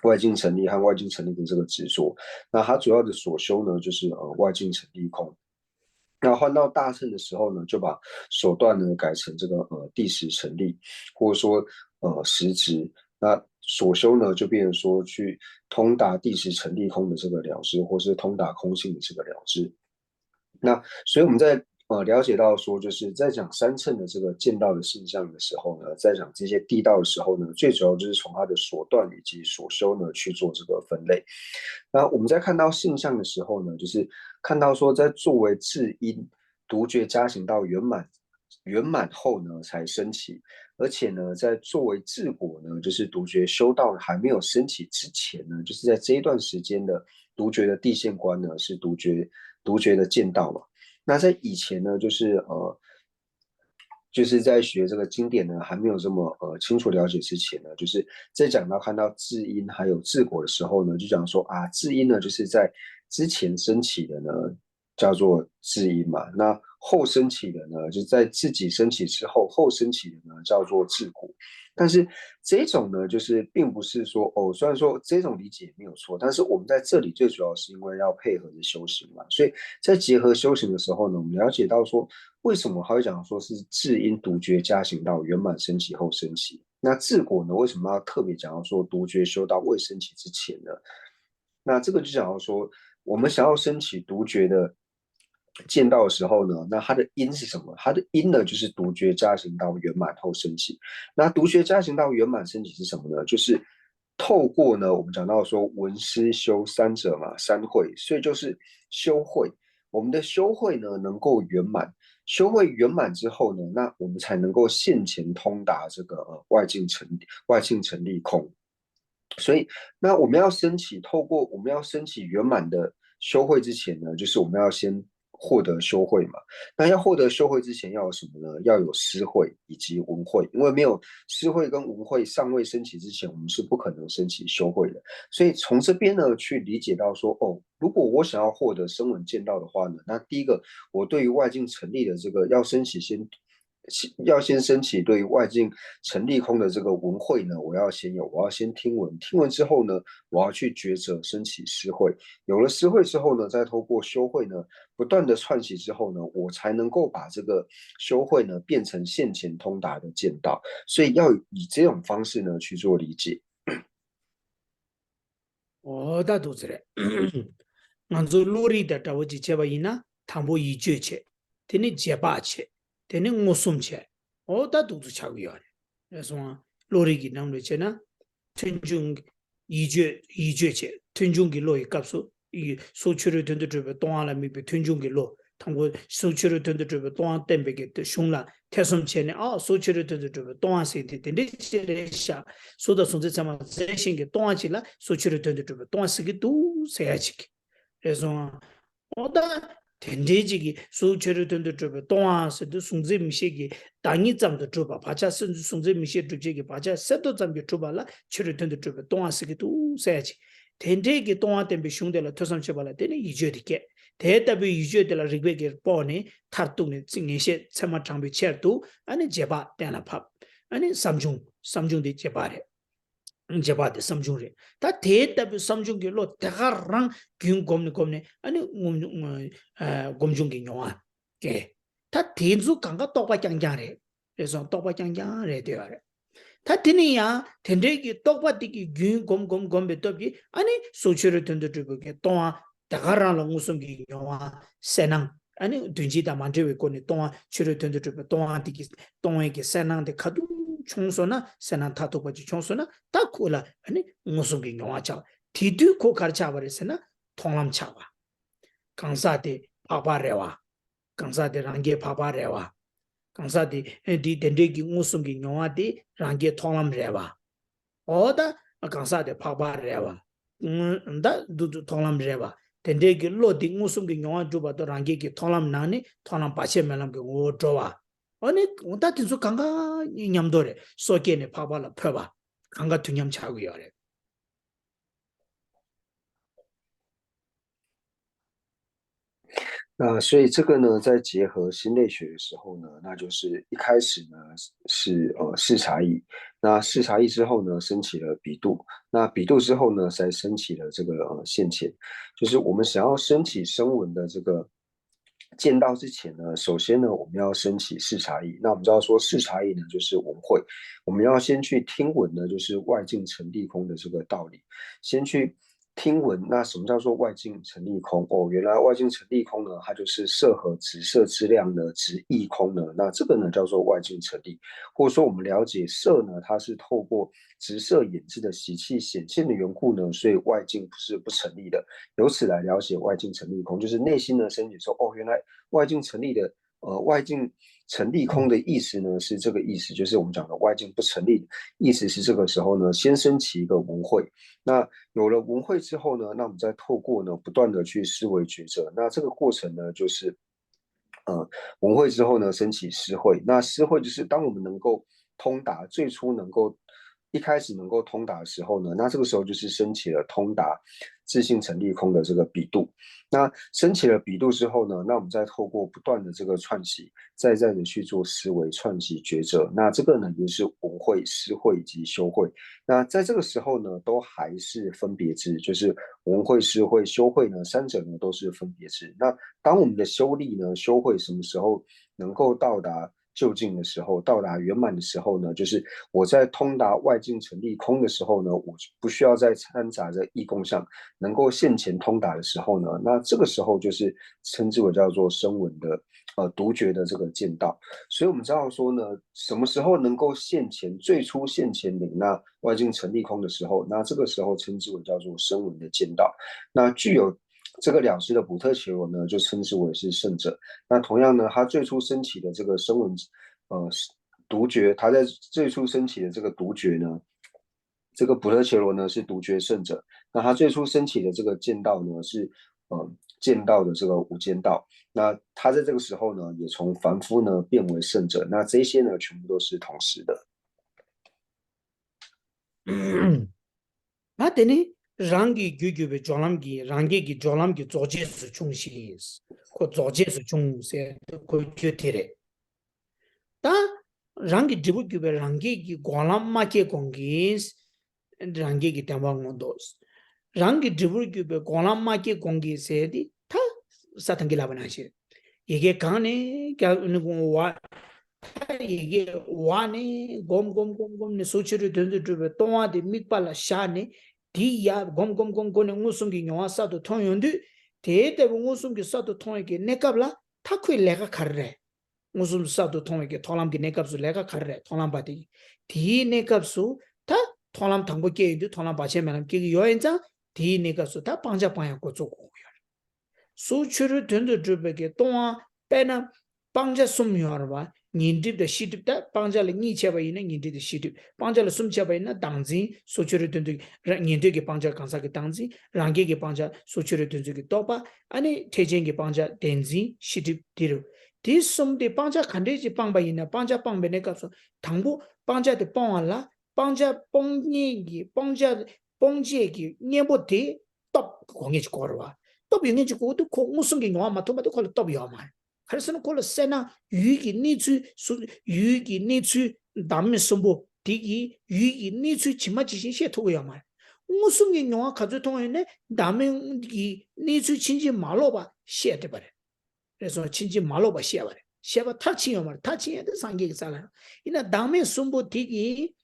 外境成立和外境成立的这个执着，那它主要的所修呢，就是外境成立空。那换到大乘的时候呢，就把手段呢改成这个第十成立，或者说实执。那所修呢就变成说去通达第十成立空的这个了知，或是通达空性的这个了知。那所以我们在了解到说，就是在讲三乘的这个见道的现象的时候呢，在讲这些地道的时候呢，最主要就是从它的所断以及所修呢去做这个分类。那我们在看到现象的时候呢，就是看到说，在作为智因独觉加行到圆满后呢才升起，而且呢，在作为智果呢，就是独觉修道还没有升起之前呢，就是在这一段时间的独觉的地线观呢，是独觉的见道嘛。那在以前呢，就是就是在学这个经典呢还没有这么清楚了解之前呢，就是在讲到看到至因还有至果的时候呢，就讲说啊，至因呢就是在之前升起的呢叫做至因嘛，那后升起的呢就在自己升起之后后升起的呢叫做至果。但是这种呢，就是并不是说哦，虽然说这种理解没有错，但是我们在这里最主要是因为要配合着修行嘛，所以在结合修行的时候呢，我们了解到说，为什么他会讲说是至因独觉加行道圆满升起后升起？那治果呢，为什么要特别讲到说独觉修道未升起之前呢？那这个就讲到说，我们想要升起独觉的见道的时候呢，那它的因是什么？它的因呢，就是独觉加行道圆满后升起。那独学加行道圆满升起是什么呢？就是透过呢，我们讲到说闻思修三者嘛，三会，所以就是修会。我们的修会呢能够圆满，修会圆满之后呢，那我们才能够现前通达这个外境成立空。所以，那我们要升起，透过我们要升起圆满的修会之前呢，就是我们要先获得修会嘛。那要获得修会之前要有什么呢？要有思会以及文会，因为没有思会跟文会尚未升起之前，我们是不可能升起修会的。所以从这边呢，去理解到说，哦，如果我想要获得声闻见道的话呢，那第一个，我对于外境成立的这个要升起要先升起对于外境成立空的这个文会呢，我要先听闻，听闻之后呢，我要去抉择升起思会，有了思会之后呢，再透过修会呢，不断的串习之后呢，我才能够把这个修会呢变成现前通达的见道，所以要以这种方式呢去做理解。어다 도즈래. 먼저 로리다 타오지 제바이나 탐보 이죄체. 테니 제바체. 테니 모숨체. 어다 도즈 차고요. 그래서 로리기 남르체나 튼중 이죄체. 튼중기 로이 값소 이 소추를 던드르베 동안라미 튼중기 로 탐보 소추를 던드르베 동안 땜베게 숑라 태솜체네 소추를 던드르베 동안 세데 덴데체레샤 소다 손제 참아 제신게 동안치라 소추를 던드르베 동안 쓰기 두 세야치기 그래서 어다 덴데지기 소추를 던드르베 동안 쓰도 손제 미시기 당이 잠도 줘봐 바자 손제 미시 주제기 바자 세도 잠게 줘봐라 추를 던드르베 동안 쓰기 두 세야치 덴데기 동안 땜베 숑데라 토섬체발라 데네 이죄디게 대답이 유죄될 리베게 뻔히 타뚱네 징이시 참마 장비 쳇도 아니 제바 때나 팝 아니 삼중데 제바래 제바데 삼중래 다 대답이 삼중게로 대가랑 균 곰네 아니 곰중게 용아 게다 대주 강가 똑바 짱짱래 그래서 똑바 짱짱래 되어래 다 드니야 덴데기 똑바디기 균 곰베 dob이 아니 소치를 던드르게 동아 다가라랑 무슨 게 영화 세낭 아니 둔지다 만제we 거니 동아 치를 던드르게 동아디기 동에게 세낭데 가두 총소나 세낭 타토바지 총소나 다콜라 아니 무슨 게 영화 차 디드 코 가르쳐 버렸으나 통람 차와 강사데 파바레와 강사데 랑게 파바레와 강사디 디 덴데기 무슨기 뇽아디 랑게 통람레바 오다 강사데 파바레바 다 두두 통람레바 덴데기 로디 무슨기 뇽아 주바도 랑게기 통람나니 통람 바체멜람게 오조와 아니 온다 tin수 강가 냠도레 소케네 파발라 펴바 강가 퉁냠 차고요래那所以这个呢，在结合心类学的时候呢，那就是一开始呢是视察意，那视察意之后呢，升起了比度，那比度之后呢，才升起了这个现前，就是我们想要升起声闻的这个见到之前呢，首先呢，我们要升起视察意。那我们知道说视察意呢，就是闻会，我们要先去听闻呢，就是外境成立空的这个道理，先去听闻。那什么叫做外境成立空？哦，原来外境成立空呢，它就是色和直色之量呢，直异空呢。那这个呢叫做外境成立，或者说我们了解色呢，它是透过直色眼智的习气显现的缘故呢，所以外境是不成立的。由此来了解外境成立空，就是内心的升起说，哦，原来外境成立的外境成立空的意思呢是这个意思，就是我们讲的外境不成立，意思是这个时候呢，先升起一个文会，那有了文会之后呢，那我们再透过呢不断的去思维抉择，那这个过程呢就是文会之后呢，升起诗会。那诗会就是当我们能够通达，最初能够一开始能够通达的时候呢，那这个时候就是升起了通达自性成立空的这个比度。那升起了比度之后呢，那我们再透过不断的这个串习，再的去做思维串习抉择。那这个呢，就是文会、诗会以及修会。那在这个时候呢，都还是分别制，就是文会、诗会、修会呢，三者呢都是分别制。那当我们的修力呢，修会什么时候能够到达就近的时候，到达圆满的时候呢，就是我在通达外境成立空的时候呢，我不需要再掺杂着义共相，能够现前通达的时候呢，那这个时候就是称之为叫做声闻的独觉的这个见道。所以我们知道说呢，什么时候能够现前，最初现前领那外境成立空的时候，那这个时候称之为叫做声闻的见道。那具有这个了知的补特伽罗呢，就称之为是圣者。那同样呢，他最初升起的这个声闻，独觉，他在最初升起的这个独觉呢，这个补特伽罗呢是独觉圣者。那他最初升起的这个见道呢是，见道的这个无间道。那他在这个时候呢，也从凡夫呢变为圣者。那这些呢，全部都是同时的。아 되니 랑기 규규베 졸람기 랑게기 졸람기 조제스 중시스 코 조제스 중세 코 규테레 다 랑기 디부규베 랑게기 골람마케 공기스 랑게기 담방몬도스 랑기 디부규베 골람마케 공기세디 타 사탕기 라바나시 이게 가네 와 이게 와네 곰곰곰곰네 소치를 던져주베 똥아디 mikpala 샤네 디야 곰곰곰곰네 무슨기 영화사도 통연데 대대부 무슨기 사도 통에게 내갑라 타쿠이 내가 가르래 무슨 사도 통에게 통람기 내갑수 내가 가르래 통람바디 디 내갑수 다 통람 당보게인데 통람 바체면 게 여행자 디 내갑수 다 방자방야 고조고 소치를 던져주베게 똥아 빼나 방자 숨요하라 Nindip the shitip that Panjala ni chaba in Nindi the shitip, Panjala sum chaba in a danzi, Sochuru to Nindiki Panja Kansaki danzi, Rangeki Panja, Sochuru to Topa, and a Tejengi Panja, Denzi, shitip tiru. This sum de Panja Kandeji Pamba in a Panja Pambenekaso, Tango, Panja de Pongala, Panja Pongi, Panja Pongjeki, Niebote, top Kongich Korwa. Top you need to go to Musung Yama to call it Top Yama. 그래서는 콜로 세나 유익이 니츠 유익이 니츠 남의 선보 디기 유익이 니츠 지마지신 시토고야 말 무슨 게 영화 가져 통하네 남의 이 니츠 친지 말로 봐 시에돼 버려 그래서 친지 말로 봐 시에 버려 시에봐 타치요 말 타치에도 상계가 살아 이나 남의 선보 디기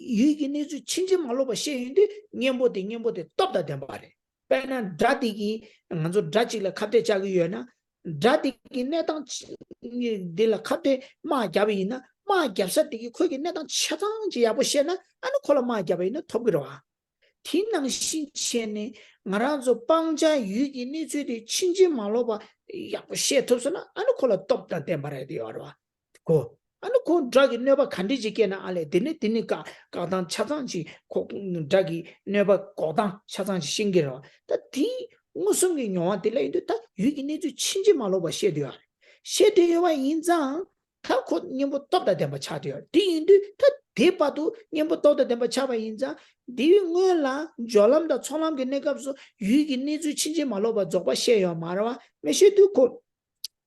유익이 니츠 친지 말로 봐 시에인데 녀보데 떴다 된 말에 배는 다디기 먼저 다치라 카테 자기여나 Dati ki netang de la khate ma jabi na ma japsa ti ko ki netang chatang ji yabo shena anu khola ma jabi na thobiro ha tinang shin chene ngara zo pangja yu gi ni zui de chinji ma lo ba yabo she thobsana anu khola top ta te bare di orwa ko anu ko drug never khandi ji ke na ale dine ka dan chatang ji ko drug never ko dan chatang ji singiro ta ti 무슨 게 영화 들려도 다 유기니도 친지 말로 봐 셰디야 셰디와 인장 다곧 님부 똑다 dem 차디야 디인도 다 대파도 님부 똑다 dem 차바 인장 디응을라 졸람다 총람게 내가서 유기니도 친지 말로 봐 저봐 셰야 말아 메셰도 곧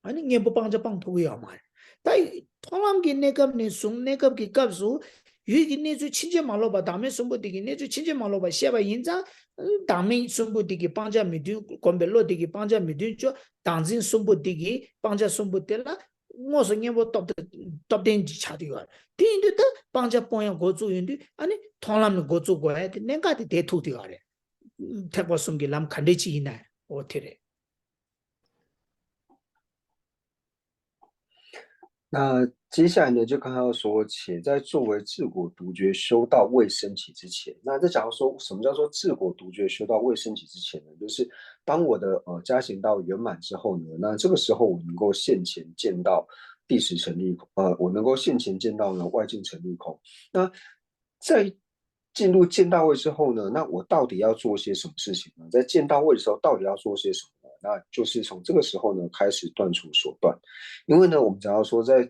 아니 님부 방자 방 도야 말 다이 총람게 내갑네 숭 내갑기 값수 유기니도 친지 말로 봐 다음에 선보디기 내주 친지 말로 봐 셰바 인장 Dami sumbu digi panja midu, kombelo digi panja midu jo, danzin sumbu digi panja sumbu tela, ngoso nyebo top den chadi war. Ti indu ta panja poya gozu indu, ani thonlam gozu goya, nenga di detu di ware. Tepo sumgi lam kandechi ina, o tire. 那接下来呢，就刚刚说，且在作为治果独觉修道未升起之前，那在假如说什么叫做治果独觉修道未升起之前呢？就是当我的加行道圆满之后呢，那这个时候我能够现前见到第十成立我能够现前见到呢外境成立空。那在进入见道位之后呢，那我到底要做些什么事情呢？在见道位的时候，到底要做些什么呢？那就是从这个时候呢开始断除手段，因为呢我们只要说在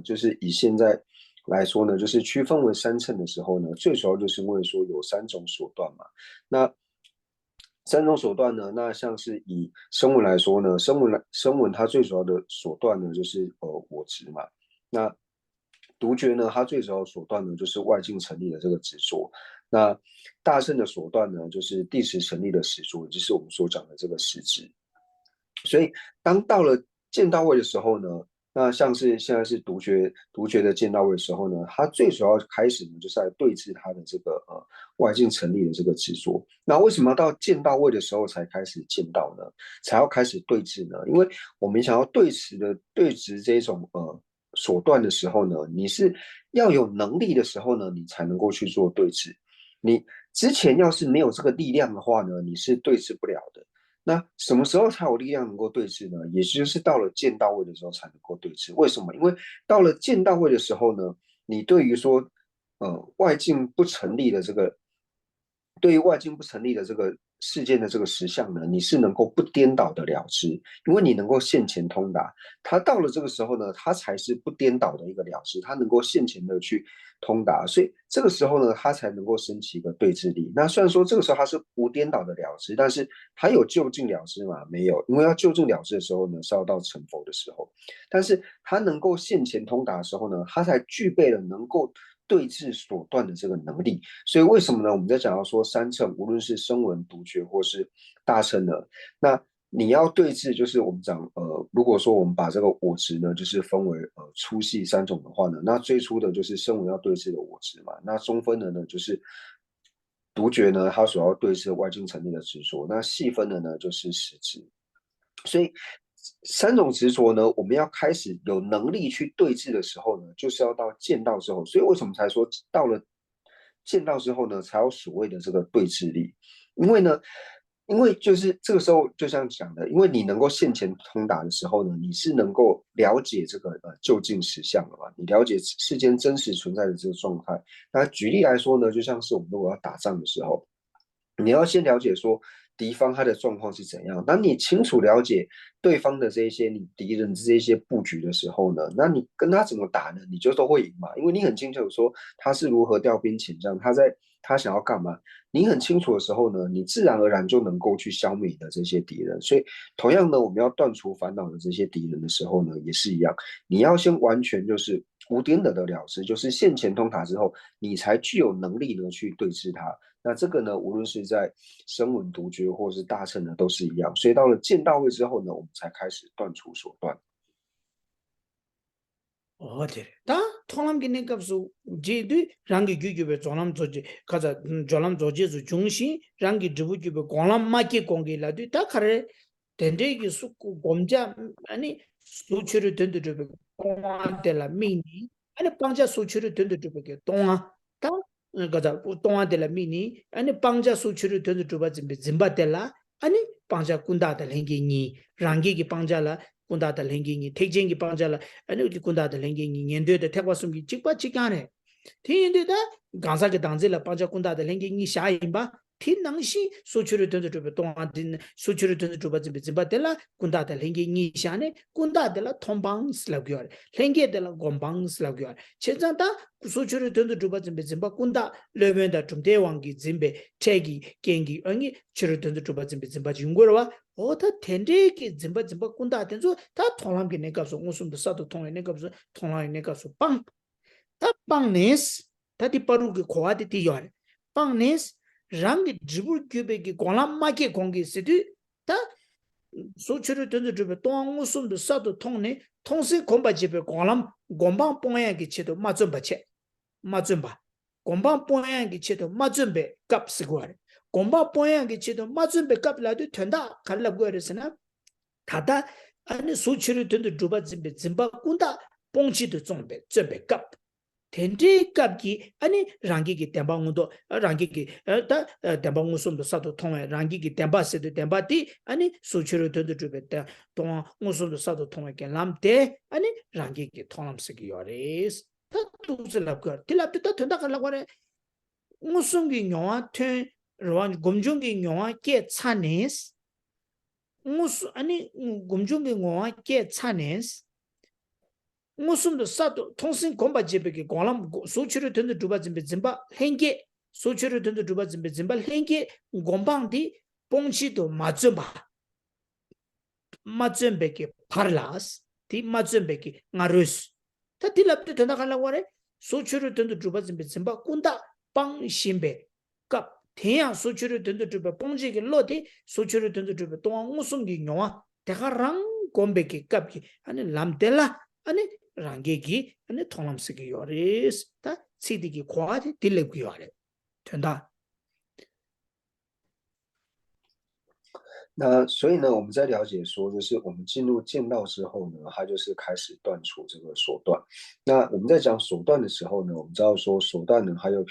就是以现在来说呢，就是区分为三乘的时候呢，最主要就是因为说有三种手段嘛，那三种手段呢，那像是以声纹来说呢，声纹它最主要的手段呢就是我执嘛，那独觉呢，它最主要的手段呢就是外境成立的这个执着。那大圣的手段呢，就是第十成立的实着，就是我们所讲的这个实质。所以当到了见到位的时候呢，那像是现在是独觉的见到位的时候呢，它最主要开始呢就是在对峙它的这个外境成立的这个执着。那为什么要到见到位的时候才开始见到呢？才要开始对峙呢？因为我们想要对峙这种手段的时候呢，你是要有能力的时候呢，你才能够去做对峙。你之前要是没有这个力量的话呢，你是对峙不了的。那什么时候才有力量能够对峙呢？也就是到了见到位的时候才能够对峙。为什么？因为到了见到位的时候呢，你对于说，外境不成立的这个，对于外境不成立的这个事件的这个实相呢，你是能够不颠倒的了知，因为你能够现前通达。他到了这个时候呢，他才是不颠倒的一个了知，他能够现前的去通达，所以这个时候呢，他才能够升起一个对峙力。那虽然说这个时候他是无颠倒的了知，但是他有就近了知吗？没有，因为要就近了知的时候呢，是要到成佛的时候。但是他能够现前通达的时候呢，他才具备了能够对治所断的这个能力。所以为什么呢？我们在讲到说三乘，无论是声闻、独觉或是大乘呢，那你要对治，就是我们讲如果说我们把这个我执呢，就是分为粗细三种的话呢，那最初的就是声闻要对治的我执嘛，那中分的呢就是独觉呢，它所要对治外境成立的执着，那细分的呢就是实执。所以三种执着呢，我们要开始有能力去对峙的时候呢，就是要到见到之后。所以为什么才说到了见到之后呢，才有所谓的这个对峙力？因为呢，因为就是这个时候就像讲的，因为你能够现前通达的时候呢，你是能够了解这个就近实相了嘛，你了解世间真实存在的这个状态。那举例来说呢，就像是我们如果要打仗的时候，你要先了解说敌方他的状况是怎样。当你清楚了解对方的这一些你敌人这一些布局的时候呢，那你跟他怎么打呢？你就都会赢嘛，因为你很清楚说他是如何调兵遣将，他想要干嘛，你很清楚的时候呢，你自然而然就能够去消灭你的这些敌人。所以同样呢，我们要断除烦恼的这些敌人的时候呢，也是一样，你要先完全就是无颠倒的了知，就是现前通达之后，你才具有能力呢去对峙他。那这个呢，无论是在声闻独觉或是大乘呢，都是一样。所以到了见到位之后呢，我们才开始断除手段。어디래? 다 통람 기능 값수 제도 랑기 규규베 조람 조지 가자 조람 조지수 중시 랑기 드부규베 고람 마키 공기라도 다 카레 덴데기 수고 곰자 아니 수치를 덴드르베 공한텔라 미니 아니 빵자 수치를 덴드르베 동아 다 가자 동아텔라 미니 아니 빵자 수치를 덴드르베 짐바텔라 아니 빵자 군다텔 행기니 랑기기 빵자라 군다다 랭깅이 택쟁이 방자라 아니 우리 군다다 랭깅이 년도에 택과숨기 찍바 찍가네 티인데다 간사게 당질라 방자 군다다 랭깅이 샤임바 티낭시 소추르 던드르베 동안딘 소추르 던드르베 짐바텔라 군다다 랭깅이 샤네 군다들라 통방 슬라규어 랭게들라 곰방 슬라규어 제자다 소추르 던드르베 짐바 군다 레벤다 좀 대왕기 짐베 태기 겐기 응이 추르 던드르베 짐바 중고로와 어다 텐데기 짐바 군다 된소 다 통람기 내가서 무슨도 사도 통에 내가서 통라에 내가서 빵다 빵네스 다디 빠루기 고아디 디요알 빵네스 랑기 드불 규베기 고람마게 공기 시디 다 소치를 던져주면 똥 무슨도 사도 통네 통세 곰바집에 고람 곰방 뽕야기 치도 맞좀 받체 맞좀 봐 곰방 뽕야기 치도 맞좀 배 값쓰고 곰바 뽀양기 치도 맞은베 값라도 된다 갈라고 그랬으나 다다 아니 수치를 든도 주바 짐바 군다 뽕치도 좀베 점베 값 텐데 값기 아니 랑기기 땜방운도 랑기기 다 땜방운 숨도 사도 통해 랑기기 땜바세도 땜바티 아니 수치를 든도 주베다 동 무슨도 사도 통해 람데 아니 랑기기 통함스기 요레스 다 두슬랍거 틸랍도 다 된다 갈라고 그래 무슨 게 영화 로안 곰중기 영화 게 차네스 무슨 아니 곰중게 ngoa ke chanes 무슨도 사도 통신 공바 집에게 공람 소치를 던데 두바 짐be 짐바 행게 소치를 던데 두바 짐be 짐바 행게 공방디 봉치도 맞점바 맞점베게 파르라스 디 맞점베게 ngaru스 타딜랍데 던다 갈라고래 소치를 던데 두바 짐be 짐바 꾼다 빵심베 갑 대야 소치를 던데 두바 봉지게 로디 소치를 던데 두바 동안 무슨기 영화 대가랑 곰베게 갑기 아니 람텔라 아니 랑게기 아니 통람스기 요리스 다 시디기 과디 딜레기 요래 된다 那所以呢，我们在了解说，就是我们进入剑道之后呢，它就是开始断除这个手段。那我们在讲手段的时候呢，我们知道说手段呢，它又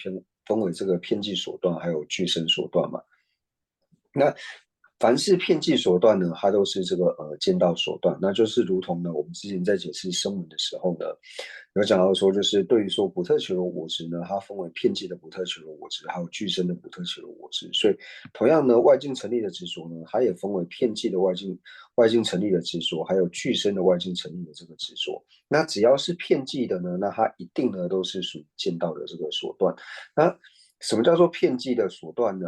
分为这个偏技手段，还有具身手段嘛。那凡是骗技手段呢，它都是这个剑道手段，那就是如同呢，我们之前在解释声纹的时候呢，有讲到说，就是对于说补特伽罗我执呢，它分为骗技的补特伽罗我执，还有具身的补特伽罗我执。所以同样呢，外境成立的执着呢，它也分为骗技的外境成立的执着，还有具身的外境成立的这个执着。那只要是骗技的呢，那它一定呢都是属于剑道的这个手段。那什么叫做骗技的手段呢？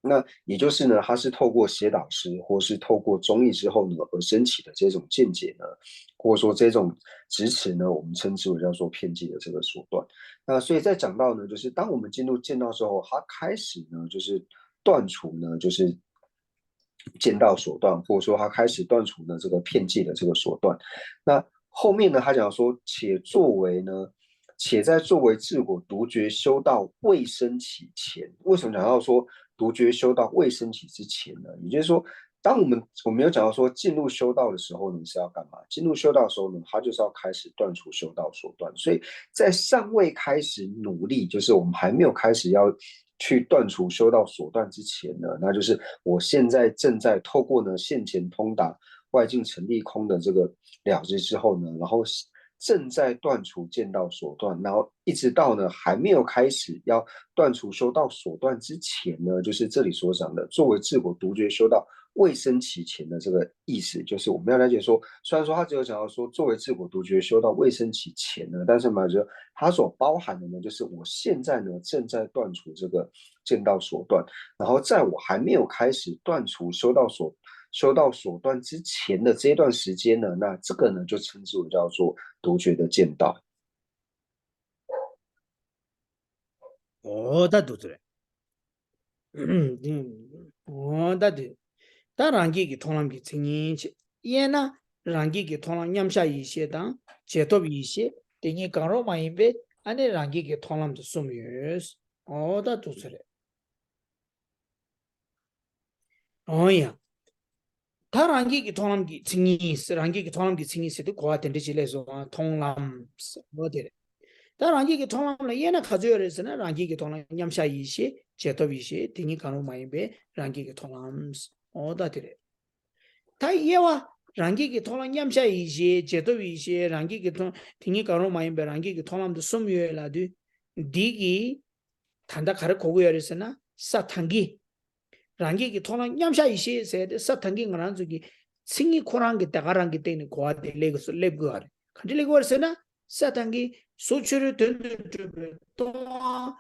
那也就是呢，它是透过写导师或是透过中译之后呢而升起的这种见解呢，或者说这种支持呢，我们称之为叫做骗技的这个手段。那所以在讲到呢，就是当我们进入剑道之后，它开始呢就是断除呢就是剑道手段，或者说它开始断除呢这个骗技的这个手段。那后面呢，他讲说，且在作为自我独觉修道未升起前，为什么讲到说独觉修道未升起之前呢？也就是说，当我们有讲到说进入修道的时候呢是要干嘛？进入修道的时候呢，他就是要开始断除修道手段。所以在尚未开始努力，就是我们还没有开始要去断除修道手段之前呢，那就是我现在正在透过呢现前通达外境成立空的这个了知之后呢，然后正在断除剑道手段，然后一直到呢还没有开始要断除修道手段之前呢，就是这里所讲的作为自我独觉修道未升起前的这个意思，就是我们要了解说，虽然说他只有讲到说作为自我独觉修道未升起前呢，但是嘛，就它所包含的呢，就是我现在呢正在断除这个剑道手段，然后在我还没有开始断除修道手段之前的这段时间呢，那这个呢就称之为叫做独觉的剑道。다 두드래 다들 다 랑기기 통람기 증인치 얘나 랑기기 통람 냠샤 이시에당 제톱 이시 땡이 가로 마이베 아니 랑기기 통람도 숨유스 다 두드래 어야 다 랑기기 통람기 증인스 랑기기 통람기 증인스도 고아된데 질에서 통람 뭐들 다 랑기기 통람을 얘나 가져야래서는 랑기기 통람 냠샤 이시 제톱 이시 땡이 가로 마이베 랑기기 통람 다 되래 다 얘와 랑기기 통람 냠샤 이시 제톱 이시 랑기기 통 땡이 가로 마이베 랑기기 통람도 숨유에라도 디기 단다 가르 고고야래서나 사탕기 랑기기 통람 냠샤 이시 세데 사탕기 ngranzu기 칭이 코랑기 다가랑기 때는 고아데 레고스 렙고아래 간딜레고르서나 사탕기 소추를 던들 또기야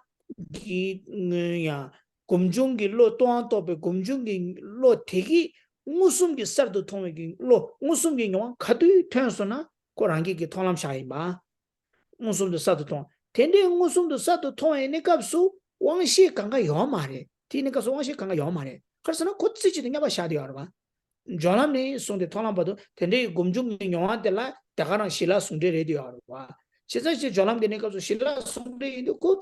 곰중기로 또한 또베 곰중기로 대기 무슨기 쌀도 통기로 무슨기 영화 가도 태어서나 고랑기기 통람샤이마 무슨도 쌀도 통 텐데 무슨도 쌀도 통에 값수 왕시 강가 요 말에 티니까 왕시 강가 요 말에 그래서는 곧지지는 게 봐샤디 알아 조남네 손데 통람바도 텐데 곰중기 영화들라 다가랑 실라 손데 레디오 알아 제자지 조남게 값수 실라 손데 있고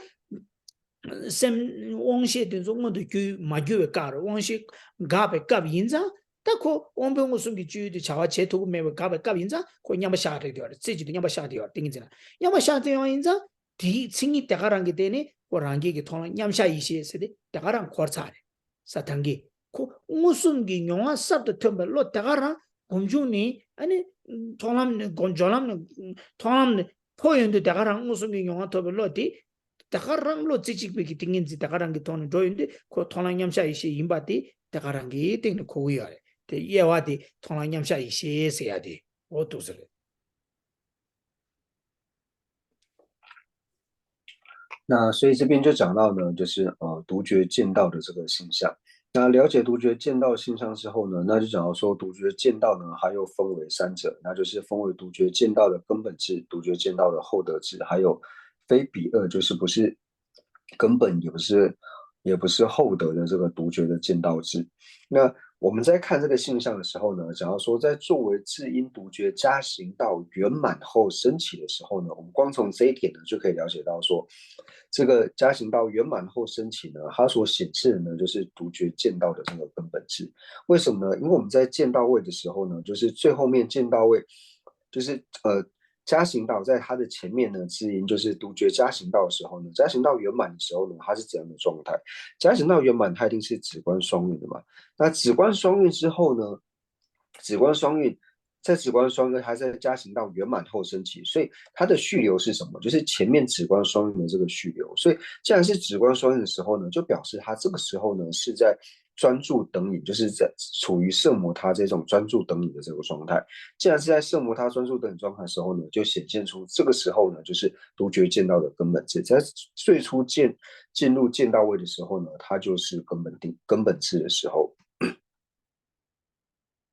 셈 왕시 된 종모도 그 마교에 가로 왕시 가베 값 인자 딱고 원병고 숨기 주의도 자와 제토고 매버 가베 값 인자 고 냐마 샤데 되어 지지도 냐마 샤데 되어 띵이잖아 냐마 샤데 인자 디 칭이 다가랑 게 되네 고랑게 통랑 냠샤 이시에서데 다가랑 거차래 사탕기 고 무슨기 영화 삽도 텀벨로 다가랑 곰중니 아니 통람 곤조람 통람 포연도 다가랑 무슨기 영화 텀벨로디 다가랑로 지직비기 띵인지 다가랑기 돈은 도인데 고 통랑 냠샤 이시 임바디 다가랑기 띵는 고위야래 的夜话的同样念下一些谁呀的，我都是的。那所以这边就讲到呢，就是独觉见道的这个现象。那了解独觉见道现象之后呢，那就讲到说独觉见道呢，它又分为三者，那就是分为独觉见道的根本智、独觉见道的后得智，还有非彼二，就是不是根本，也不是后得的这个独觉的见道智。那我们在看这个现象的时候呢，假如说在作为智因独觉加行到圆满后升起的时候呢，我们光从这一点呢就可以了解到说，这个加行到圆满后升起呢，它所显示的呢就是独觉见道的这个根本智。为什么呢？因为我们在见到位的时候呢，就是最后面见到位，就是加行道在它的前面呢，知音就是独觉加行道的时候呢，加行道圆满的时候呢，它是怎样的状态？加行道圆满，它一定是止观双运的嘛。那止观双运之后呢，止观双运在止观双运还在加行到圆满后升起，所以它的续流是什么？就是前面止观双运的这个续流。所以既然是止观双运的时候呢，就表示它这个时候呢是在专注等引，就是在处于摄摩他这种专注等引的这个状态。既然是在摄摩他专注等引状态的时候呢，就显现出这个时候呢就是独觉见到的根本智。在最初进入见到位的时候呢，它就是根本智的时候。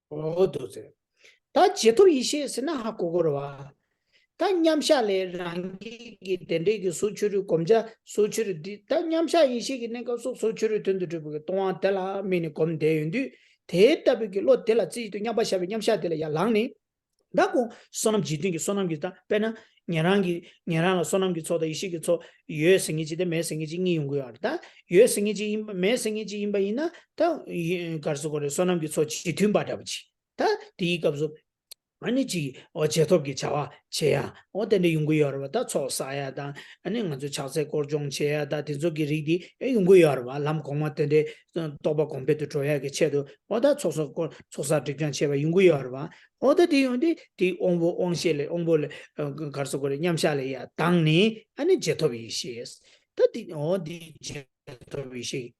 我都是。다 제토 이시 스나 고고로와 다 냠샤레 랑기 덴데기 소추르 검자 소추르 다 냠샤 이시기 내가 소 소추르 든드르부 동안 달라 미니 검대윤디 대답이 로 달라 지도 냠바샤비 냠샤들 야 랑니 다고 소남 지딩기 소남기다 빼나 냐랑라 소남기 초다 이시기 초 예생이지데 매생이지 이용고야다 예생이지 매생이지 임바이나 다 가르소고레 소남기 초 지튠바다부치 다 디갑소 아니지 어제도기 자와 제야 어떤데 연구여러 다 초사야다 아니 먼저 차세 고종 제야다 디조기 리디 연구여러 람 공마때데 또바 컴퓨터 줘야게 체도 어다 초소 초사 직전 체바 연구여러 어디 온디 디 온보 온실레 온볼레 가르소고레 냠샤레야 당니 아니 제토비 시스 다디 어디 제토비 시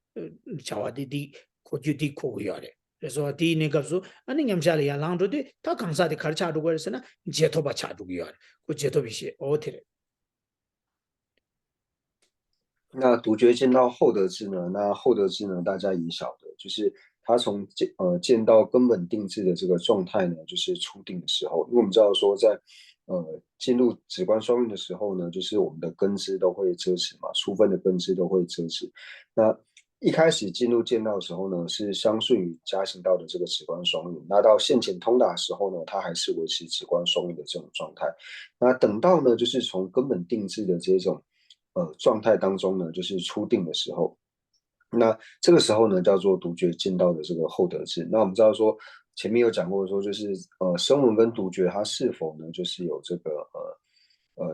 자와디디 고주디 고여래 그래서 디네 값도 아니 냠샤리야 랑도데 다 강사데 가르쳐 그래서나 제토바 차두기요. 그 제토비시 어디래. 那独觉见到后得智呢？那后得智呢？大家也晓得，就是他从见到根本定智的这个状态呢，就是初定的时候。因为我们知道说在，进入止观双运的时候呢，就是我们的根枝都会遮持嘛，初分的根枝都会遮持。那一开始进入见道的时候呢，是相顺于加行道的这个止观双运。那到现前通达的时候呢，它还是维持止观双运的这种状态。那等到呢，就是从根本定智的这种状态当中呢，就是初定的时候，那这个时候呢叫做独觉见到的这个后得智。那我们知道说前面有讲过说，就是声闻跟独觉它是否呢就是有这个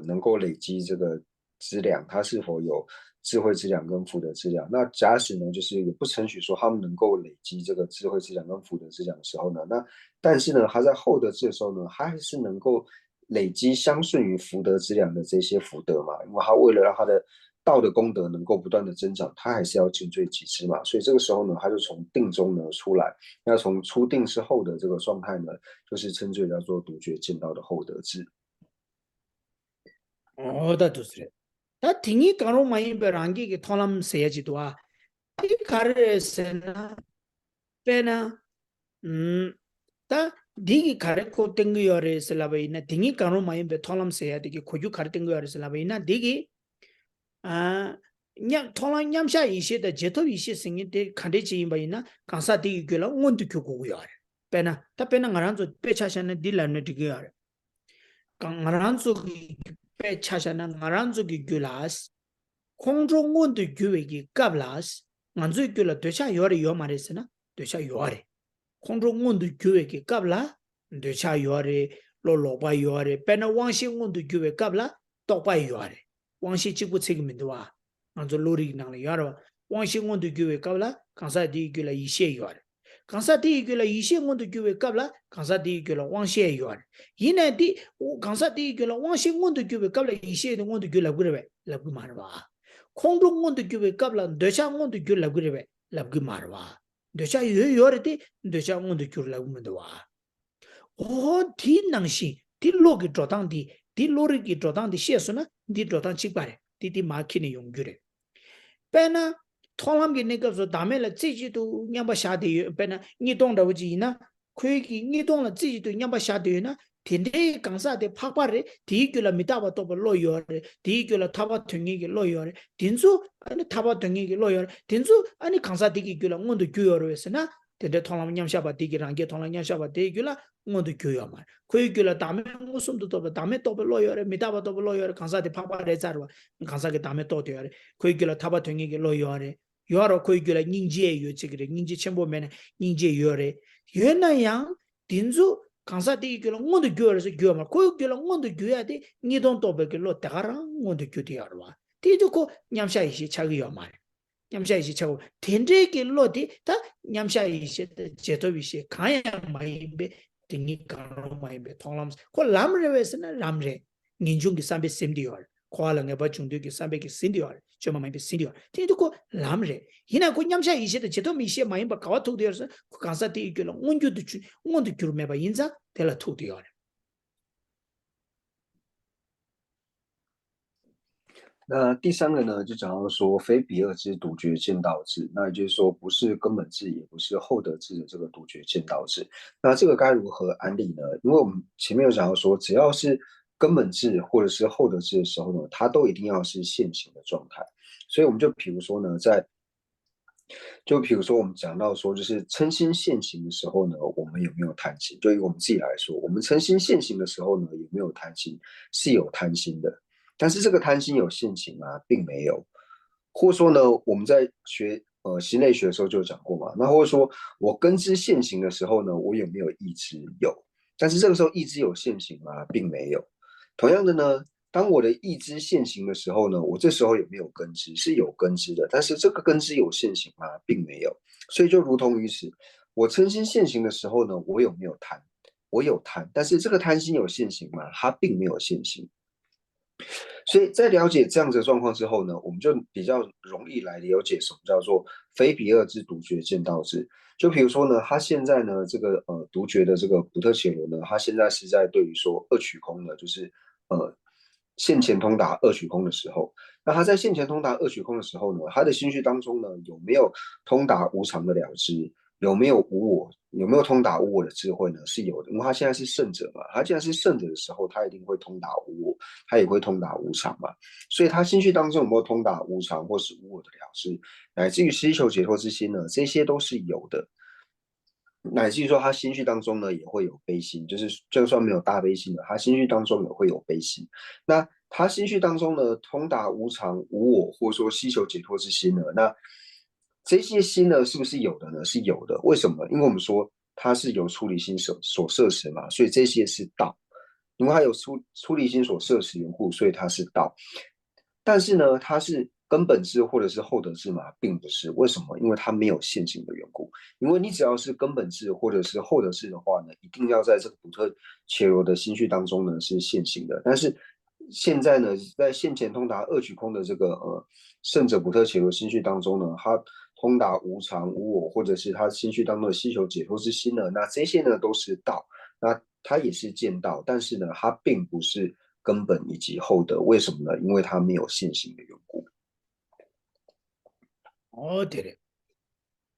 能够累积这个资粮，它是否有智慧资粮跟福德资粮？那假使呢就是也不承许说他们能够累积这个智慧资粮跟福德资粮的时候呢，那但是呢他在后得智的时候呢，他还是能够累积相顺于福德资粮的这些福德嘛，因为他为了让他的道的功德能够不断的增长，他还是要尽罪己知嘛，所以这个时候呢，他就从定中呢出来，那从初定之后的这个状态呢，就是称之为叫做独觉见道的后得智。어다 두스레. 다 딩이 가로 마이 베랑기 게 톨람 세야지도아. 이 가르세나 페나 다 디기 가르코 땡기요레 슬라바이나 딩이 가로 마이 베 톨람 세야 디기 고주 가르 땡기요레 슬라바이나 디기 아 냠 톨람 냠샤 이시데 제토 이시 생이데 칸데지 임바이나 강사 디기 글라 온도 교고요레. 페나 다 페나 가란조 페차샤네 딜라네 디기요레. 강가란조 pechashana ngaranzo ki gyulas kongro ngondu gyue ki kablas nganzo gyula dosha yore yomare sena dosha yore kongro ngondu gyue ki kabla dosha yore lo loba yore pena wangshi ngondu gyue kabla tokpa yore wangshi chiku tsigimindwa nganzo lori nangla yore wangshi ngondu gyue kabla kansa di gyula ishe yore 강사 디기라 이시 원도 교회 갑라 강사 디기라 왕시에 요알 이네 디 강사 디기라 왕시 원도 교회 갑라 이시에 원도 교회 그래 랍고 말봐 콩동 원도 교회 갑라 대샤 원도 교회 그래 랍고 말봐 되샤 요요르데 되샤 온도 줄라 우면도와 디 낭시 디 로기 조당디 디 로리기 조당디 시에서나 디 조당 치바레 디디 마키니 용규레 빼나 통람기 내가서 다음에라 지지도 냠바 샤데 빼나 니동다부지나 크이기 니동라 지지도 냠바 샤데나 딘데 강사데 팍바레 디귤라 미타바 토버 로요레 디귤라 타바 퉁이기 로요레 딘수 아니 타바 퉁이기 로요레 딘수 아니 강사디기 귤라 온도 규요르스나 딘데 통람 냠샤바 디기랑게 통람 냠샤바 디귤라 온도 규요마 크이귤라 다음에 무슨도 토버 다음에 토버 로요레 미타바 토버 로요레 강사데 팍바레 자르와 강사게 다음에 또 되요레 크이귤라 타바 퉁이기 로요레 요하로 크이귤라 닌지에 요치기레 닌지 첨보면에 닌지에 요레 요나양 딘수 강사디 교랑 뭔도 교여서 교마 고 교랑 뭔도 교야데 니돈 도베글로 따가랑 뭔도 교디야르와 디도고 냠샤이시 차기요 말 냠샤이시 차고 텐데길로디 다 냠샤이시 제토비시 가야 마이베 딩이 가로 마이베 통람 고 람레웨스나 람레 닌중기 삼베 셈디요 고알랑에 바중도기 삼베기 신디요 좀 마이베 신디요 디도고 람레 이나 고 냠샤이시데 제토미시 마이바 가와토디어서 강사디 교랑 온교도 온도 교르메바 인자 텔라 토디요那第三个呢，就讲到说非比二之独觉见道智，那也就是说不是根本智，也不是后得智的这个独觉见道智。那这个该如何安立呢？因为我们前面有讲到说，只要是根本智或者是后得智的时候呢，它都一定要是现行的状态。所以我们就比如说呢，就比如说我们讲到说，就是嗔心现行的时候呢，我们有没有贪心？就以我们自己来说，我们嗔心现行的时候呢，有没有贪心？是有贪心的。但是这个贪心有现行吗？并没有。或者说呢，我们在学心类学的时候就讲过嘛。那或者说我根知现行的时候呢，我有没有意知？有。但是这个时候意知有现行吗？并没有。同样的呢，当我的意知现行的时候呢，我这时候有没有根知？是有根知的。但是这个根知有现行吗？并没有。所以就如同于此，我嗔心现行的时候呢，我有没有贪？我有贪，但是这个贪心有现行吗？它并没有现行。所以在了解这样子的状况之后呢，我们就比较容易来了解什么叫做非比二之独觉见道智。就比如说呢，他现在呢这个独觉的这个普特伽罗呢，他现在是在对于说二取空呢，就是现前通达二取空的时候，那他在现前通达二取空的时候呢，他的心绪当中呢有没有通达无常的了知？有没有无我？有没有通达无我的智慧呢？是有的，因为他现在是圣者嘛。他既然是圣者的时候，他一定会通达无我，他也会通达无常嘛。所以他心绪当中有没有通达无常或是无我的了知，乃至于希求解脱之心呢？这些都是有的。乃至于说他心绪当中呢也会有悲心，就是就算没有大悲心的，他心绪当中也会有悲心。那他心绪当中呢通达无常、无我，或者说希求解脱之心呢？那这些心呢，是不是有的呢？是有的。为什么？因为我们说它是由出离心所摄持嘛，所以这些是道。因为它有出离心所摄持缘故，所以它是道。但是呢，它是根本智或者是后得智嘛，并不是。为什么？因为它没有现行的缘故。因为你只要是根本智或者是后得智的话呢，一定要在这个普特伽罗的心绪当中呢是现行的。但是现在呢，在现前通达二取空的这个圣者普特伽罗心绪当中呢，它通达无常无我，或者是他心绪当中的希求解脱之心呢，那这些呢都是道，那它也是见道，但是呢，它并不是根本以及后得。为什么呢？因为它没有现行的缘故。对了，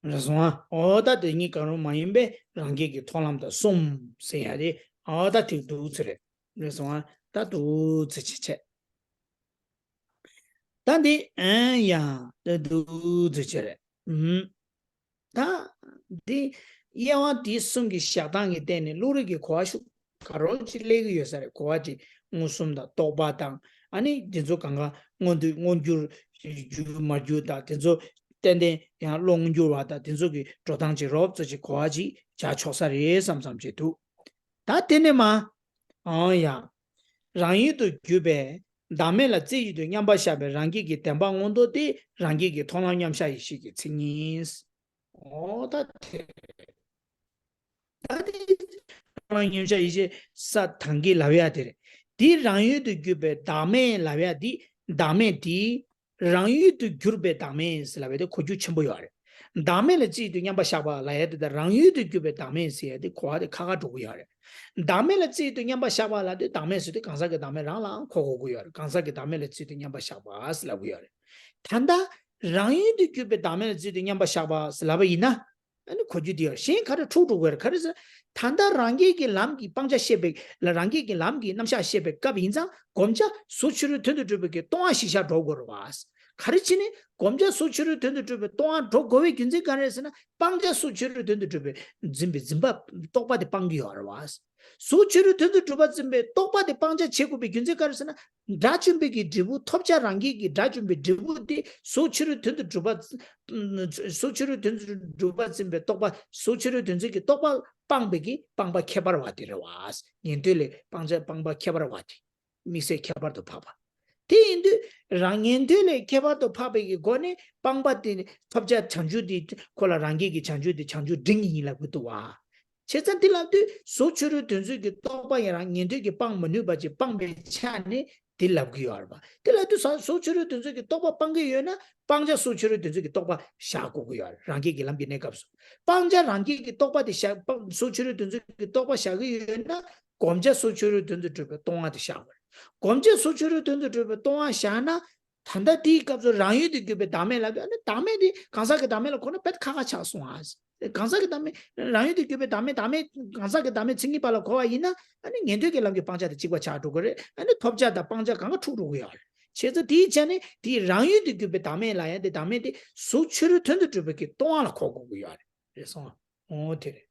那什么，他等于讲嘛，因为人家给通了的送谁呀的，他挺多出来，那什么，他都自己吃。但的，呀，这都自己来，他的要往的送给下当给带呢，路里给夸数，卡罗去那个月噻，夸的我送的多巴当，啊你听说刚刚我就嘛就的，听说等等像龙就话的，听说给做当起肉这些夸的加炒啥的，什么去都，他等的嘛，呀，让一都举呗。다음에라 제주도 냠바샤베 랑기기 템방 온도데 랑기기 통랑 냠샤 이시기 칭니스 다데 통랑 냠샤 이제 사 당기 라베야 되래 디 랑유도 규베 다음에 라베야 디 다음에 디 랑유도 규베 다음에 라베데 고주 첨보요 아래 다음에 지도 냠바 샤바 라야데 랑유도 규베 다음에 세데 코아데 카가 두고야래 다음에 지도 냠바 샤바 라데 다음에 세데 강사게 다음에 랑랑 코고고야래 강사게 다음에 지도 냠바 샤바 슬라고야래 단다 랑유도 규베 다음에 지도 냠바 샤바 슬라바이나 아니 코주디어 신 카르 투두고야 카르스 단다 랑게게 람기 방자 셰베 랑게게 람기 남샤 셰베 갑인자 검자 소추르 텐드르베게 동아시샤 도고로 와스 가르치니 검자 소추를 된다 주베 또한 더 거기 긴지 간에서는 빵자 소추를 된다 주베 짐비 짐바 똑바디 빵기 알아와스 소추를 된다 주바 짐베 똑바디 빵자 제곱이 긴지 간에서는 다준비기 디부 톱자 랑기기 다준비 디부디 소추를 된다 주바 소추를 된다 주바 짐베 똑바 소추를 된지기 똑바 빵베기 빵바 케바르 와디르 와스 인들레 빵자 빵바 케바르 와디 미세 케바르도 봐봐 대인데 랑엔들의 개발도 파백이 거네 빵바디 탑자 창주디 콜라 랑기기 창주디 창주 딩이라고 또 와. 제산들한테 소추를 던지기 또바이랑 년들기 빵 메뉴바지 빵배 차네 딜랍기요 알바. 딜라도 소추를 던지기 또바 빵게요나 빵자 소추를 던지기 또바 샤고고요. 랑기기 람비네 값. 빵자 랑기기 또바디 샤 소추를 던지기 또바 샤고요나 검자 소추를 던지기 또아디 샤고. 검제 소추를 던져 동안 샤나 단다 디 값을 랑유디 급에 다음에 라도 다음에디 간사게 다음에로 코네 펫 카가 차송하스 간사게 다음에 랑유디 급에 다음에 간사게 다음에 증기 발로 거와 있나 아니 년되게 람게 방자도 지과 차도 그래 아니 톱자다 방자 강가 투루고요 제가 디 전에 디 랑유디 급에 다음에 라야 돼 다음에디 소추를 던져 주베게 동안 거고고요 그래서 어때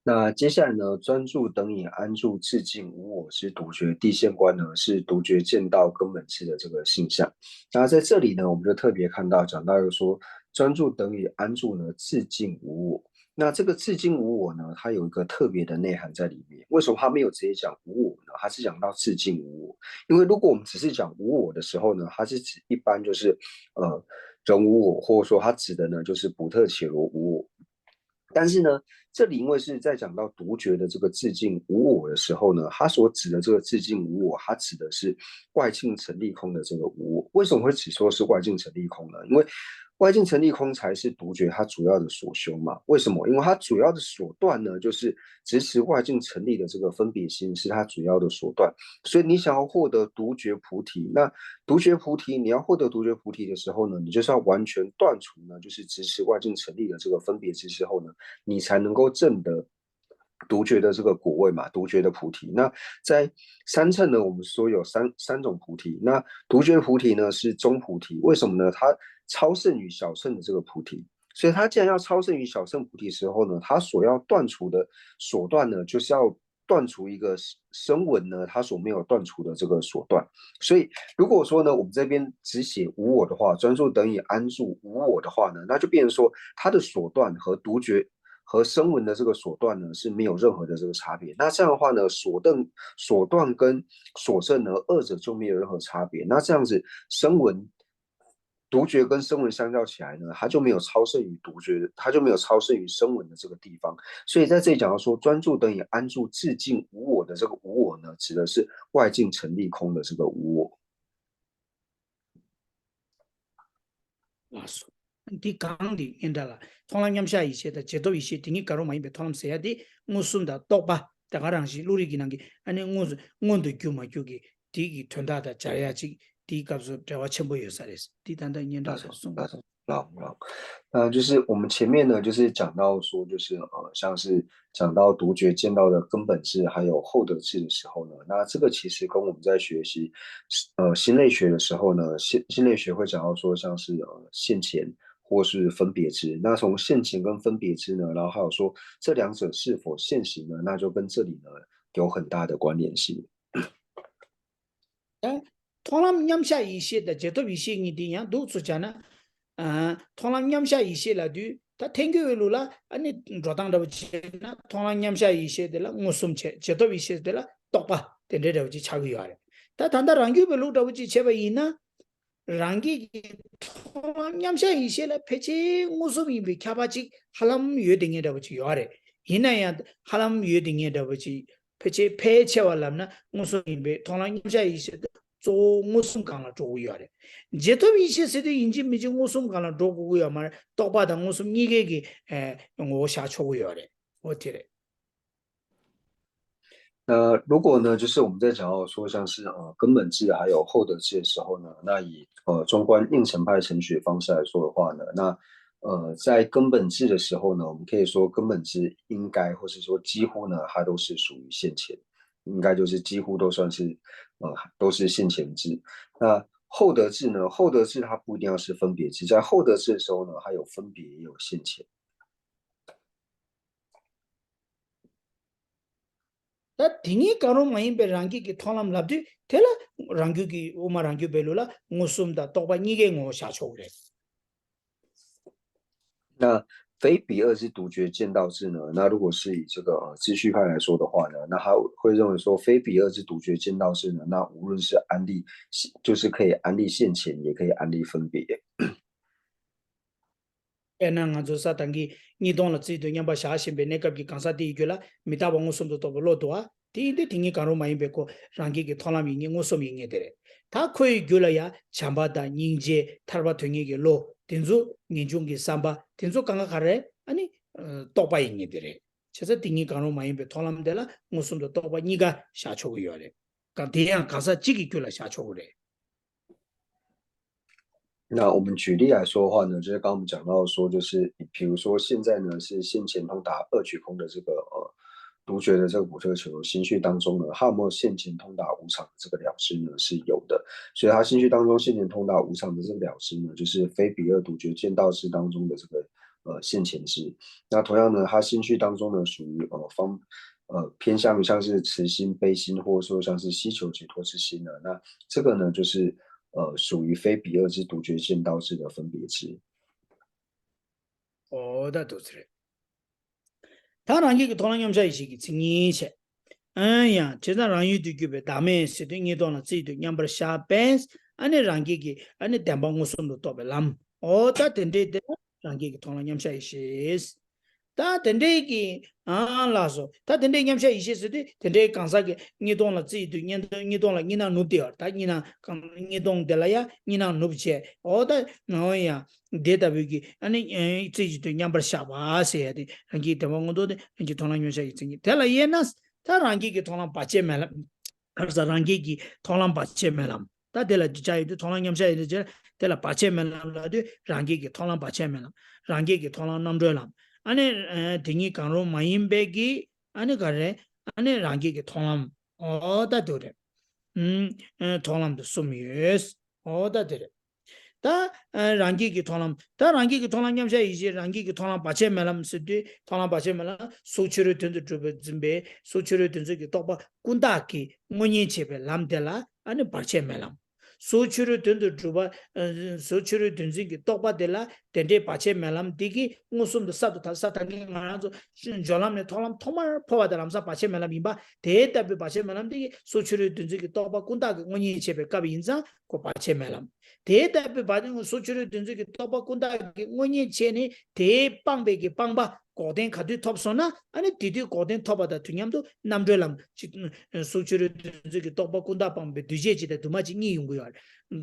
那接下来呢，专注等以安住自净无我之独觉地现观呢，是独觉见道根本智的这个性相。那在这里呢，我们就特别看到讲到说，专注等以安住呢自净无我。那这个自净无我呢，它有一个特别的内涵在里面。为什么它没有直接讲无我呢？它是讲到自净无我。因为如果我们只是讲无我的时候呢，它是指一般就是人无我，或者说它指的呢就是补特伽罗无我。但是呢，这里因为是在讲到独觉的这个自净无我的时候呢，它所指的这个自净无我，它指的是外境成立空的这个无我。为什么会只说是外境成立空呢？因为外境成立空才是独觉它主要的所修嘛。为什么？因为它主要的所断呢，就是支持外境成立的这个分别心是它主要的所断。所以你想要获得独觉菩提，那独觉菩提，你要获得独觉菩提的时候呢，你就是要完全断除呢，就是支持外境成立的这个分别之后呢，你才能够证得独觉的这个果位嘛，独觉的菩提。那在三乘呢，我们说有三种菩提。那独觉菩提呢是中菩提，为什么呢？它超胜于小乘的这个菩提。所以它既然要超胜于小乘菩提的时候呢，它所要断除的所断呢，就是要断除一个声闻呢，它所没有断除的这个所断。所以如果说呢，我们这边只写无我的话，专注等于安住无我的话呢，那就变成说它的所断和独觉和声闻的这个所断呢是没有任何的这个差别。那这样的话呢，所断跟所证呢，二者就没有任何差别。那这样子，独觉跟声闻相较起来呢，它就没有超胜于独觉，它就没有超胜于声闻的这个地方。所以在这里讲到说，专注等于安住自净无我的这个无我呢，指的是外境成立空的这个无我。di kang di indala tholang nyamsha ise da jedo ise tingi karo mai be tholam se di ngusum da tokba da garang si luri ginangi ani ngondo gyuma gyugi di gi thonda da jaya chi di kapso dewa chenbo yosares di tanda nyenda so sunga 就是我们前面呢，就是讲到说，就是像是讲到独觉见到的根本智，还有后得智的时候呢，那这个其实跟我们在学习心类学的时候呢，心类学会讲到说，像是现前或是分别智。那从现前跟分别智呢，然后还有说这两者是否现行呢，那就跟这里呢有很大的关联性。tholam nyamsha ise da jedo ise ngi di yang do su jana tholam nyamsha ise la du ta tengyo lula ani rodang da chena tholam nyamsha ise de la ngusum che jedo ise de la tokpa tende da chi chagu yare ta tanda rangyu be lu da chi cheba ina rangi tholam nyamsha ise la peche ngusum bi khabachi halam yue dinge da chi yare ina ya halam yue dinge da chi peche peche walam na ngusum be tholam nyamsha ise 做我送讲了做个要的，这头一些谁的引进没进我送讲了做个要嘛，到把的我送你给我下错个要的，我觉得。那如果呢，就是我们在讲到说像是根本制还有后得制的时候呢，那以中观应成派程序的方式来说的话呢，那在根本制的时候呢，我们可以说根本制应该或是说几乎呢，它都是属于现前，应该就是几乎都算是都是现前制。那后得制呢，后得制它不一定要是分别制，在后得制的时候呢，它有分别也有现前。다 딩이 가로 마인 베 랑기 기 톨람 랍디 텔라 랑규 기 오마 랑규 벨로라 무숨다 또바 니게 뭐 샤초그레 那非比二之独觉见道制呢？那如果是以这个秩序派来说的话呢，那他会认为说非比二之独觉见道制呢，那无论是安立，就是可以安立现前，也可以安立分别。 에나 nga sa tangi ni don la zi do nyamba sha shin be ne kap gi kansa ti gyula mi ta ba ngusum do to lo do ti de tingi karo mai be ko rangi gi tholam yi ngusum yi ngedere ta khoi gyula ya chamba da ningje tharba thungi gi lo tinzu ninjung gi samba tinzu kanga khare ani to ba yi ngedere chesa tingi karo mai be tholam de la ngusum do to ba ni ga sha cho gi yore ka de yang kansa chi gi gyula sha cho re 那我们举例来说的话呢，就是刚刚我们讲到说，就是比如说现在呢是现前通达二取空的这个独觉的这个补特球心绪当中呢，它有没有现前通达无常的这个了知呢？是有的，所以它心绪当中现前通达无常的这个了知呢，就是非比二独觉见道知当中的这个现前知。那同样呢，它心绪当中呢属于偏向于像是慈心、悲心，或者说像是希求解脱之心呢，那这个呢就是属于非比二之独觉见道知的分别知。 oda dosre ta rangi gi tholang yam sha ishi gi tsingi che anya cheza rangi du gyube dame se de ngi don la zi du nyam bar sha pens ane rangi gi ane damba ngusum do tobe lam oda tende de rangi gi tholang yam sha ishi 다 덴데기 라서 다 덴데 냠샤 이시스디 덴데 간사게 니동라 지도 니동라 니나 누디어 다 니나 니동 delaya 니나 누브체 오다 노야 데이터비기 아니 지지도 냠버 샤바세야디 랑기 데몽도데 랑기 통나 녀샤 이징이 del아예나스 다 랑기기 통나 바체멜 그래서 랑기기 통나 바체멜람 다 del아 지자이도 통나 냠샤 이제 del아 바체멜람라디 랑기기 통나 바체멜람 랑기기 통나 남드람 아니 딩이 강로 마임베기 아니 가래 아니 랑기게 통람 어다도래 통람도 숨이스 어다도래 다 랑기게 통람 다 랑기게 통람 냠샤 이제 랑기게 통람 바체 멜람 스디 통람 바체 멜람 소치르 든드 즈베 소치르 든즈게 똑바 군다키 뭐니 쳬베 람델라 아니 바체 멜람 소치르 든드 주바 소치르 든즈게 똑바 델라 덴데 바체 멜람 디기 무슨도 사도 다 사탄기 말아서 졸람네 통람 토말 포와다람사 바체 멜람 임바 데이터비 바체 멜람 디기 소치르 든즈게 똑바 군다키 뭐니 쳬베 까비 인자 고 바체 멜람 대답이 받은 거 소치를 든지기 떠바꾼다 원이 제니 대빵배기 빵바 고된 카드 톱소나 아니 디디 고된 톱바다 퉁냠도 남들람 소치를 든지기 떠바꾼다 빵배 뒤제지다 두마지 니 용고야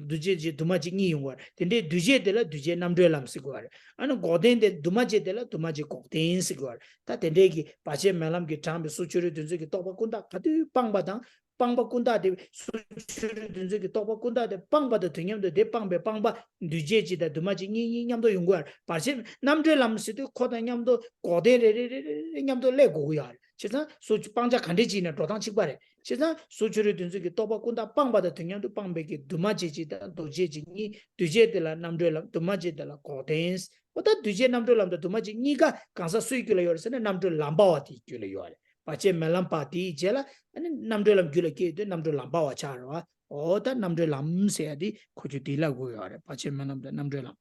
뒤제지 두마지 니 용고 근데 뒤제들라 뒤제 남들람 쓰고 아니 고된데 두마지들라 두마지 고된 쓰고 다 된데기 바제 멜람기 참be 소치를 든지기 떠바꾼다 카드 빵바다 빵바꾼다데 수출을 든지기 떠바꾼다데 빵바도 등염도 대빵배 빵바 뉴제지다 두마지 냠도 용고야 바시 남들람스도 코다냠도 고데레레 냠도 레고야 지사 수출 빵자 간데지네 도당치바래 지사 수출을 든지기 떠바꾼다 빵바도 등염도 빵배기 두마지지다 도제지니 뉴제들라 남들람 두마지들라 고데스 오다 뉴제 남들람도 두마지 니가 강사 수익을 요르세네 남들 람바와티 줄을 요래 바체 멜람 파티 제라 아니 남들람 줄게 남들람 바와 차로 오다 남들람 세야디 고주디라고 요래 바체 멜람도 남들람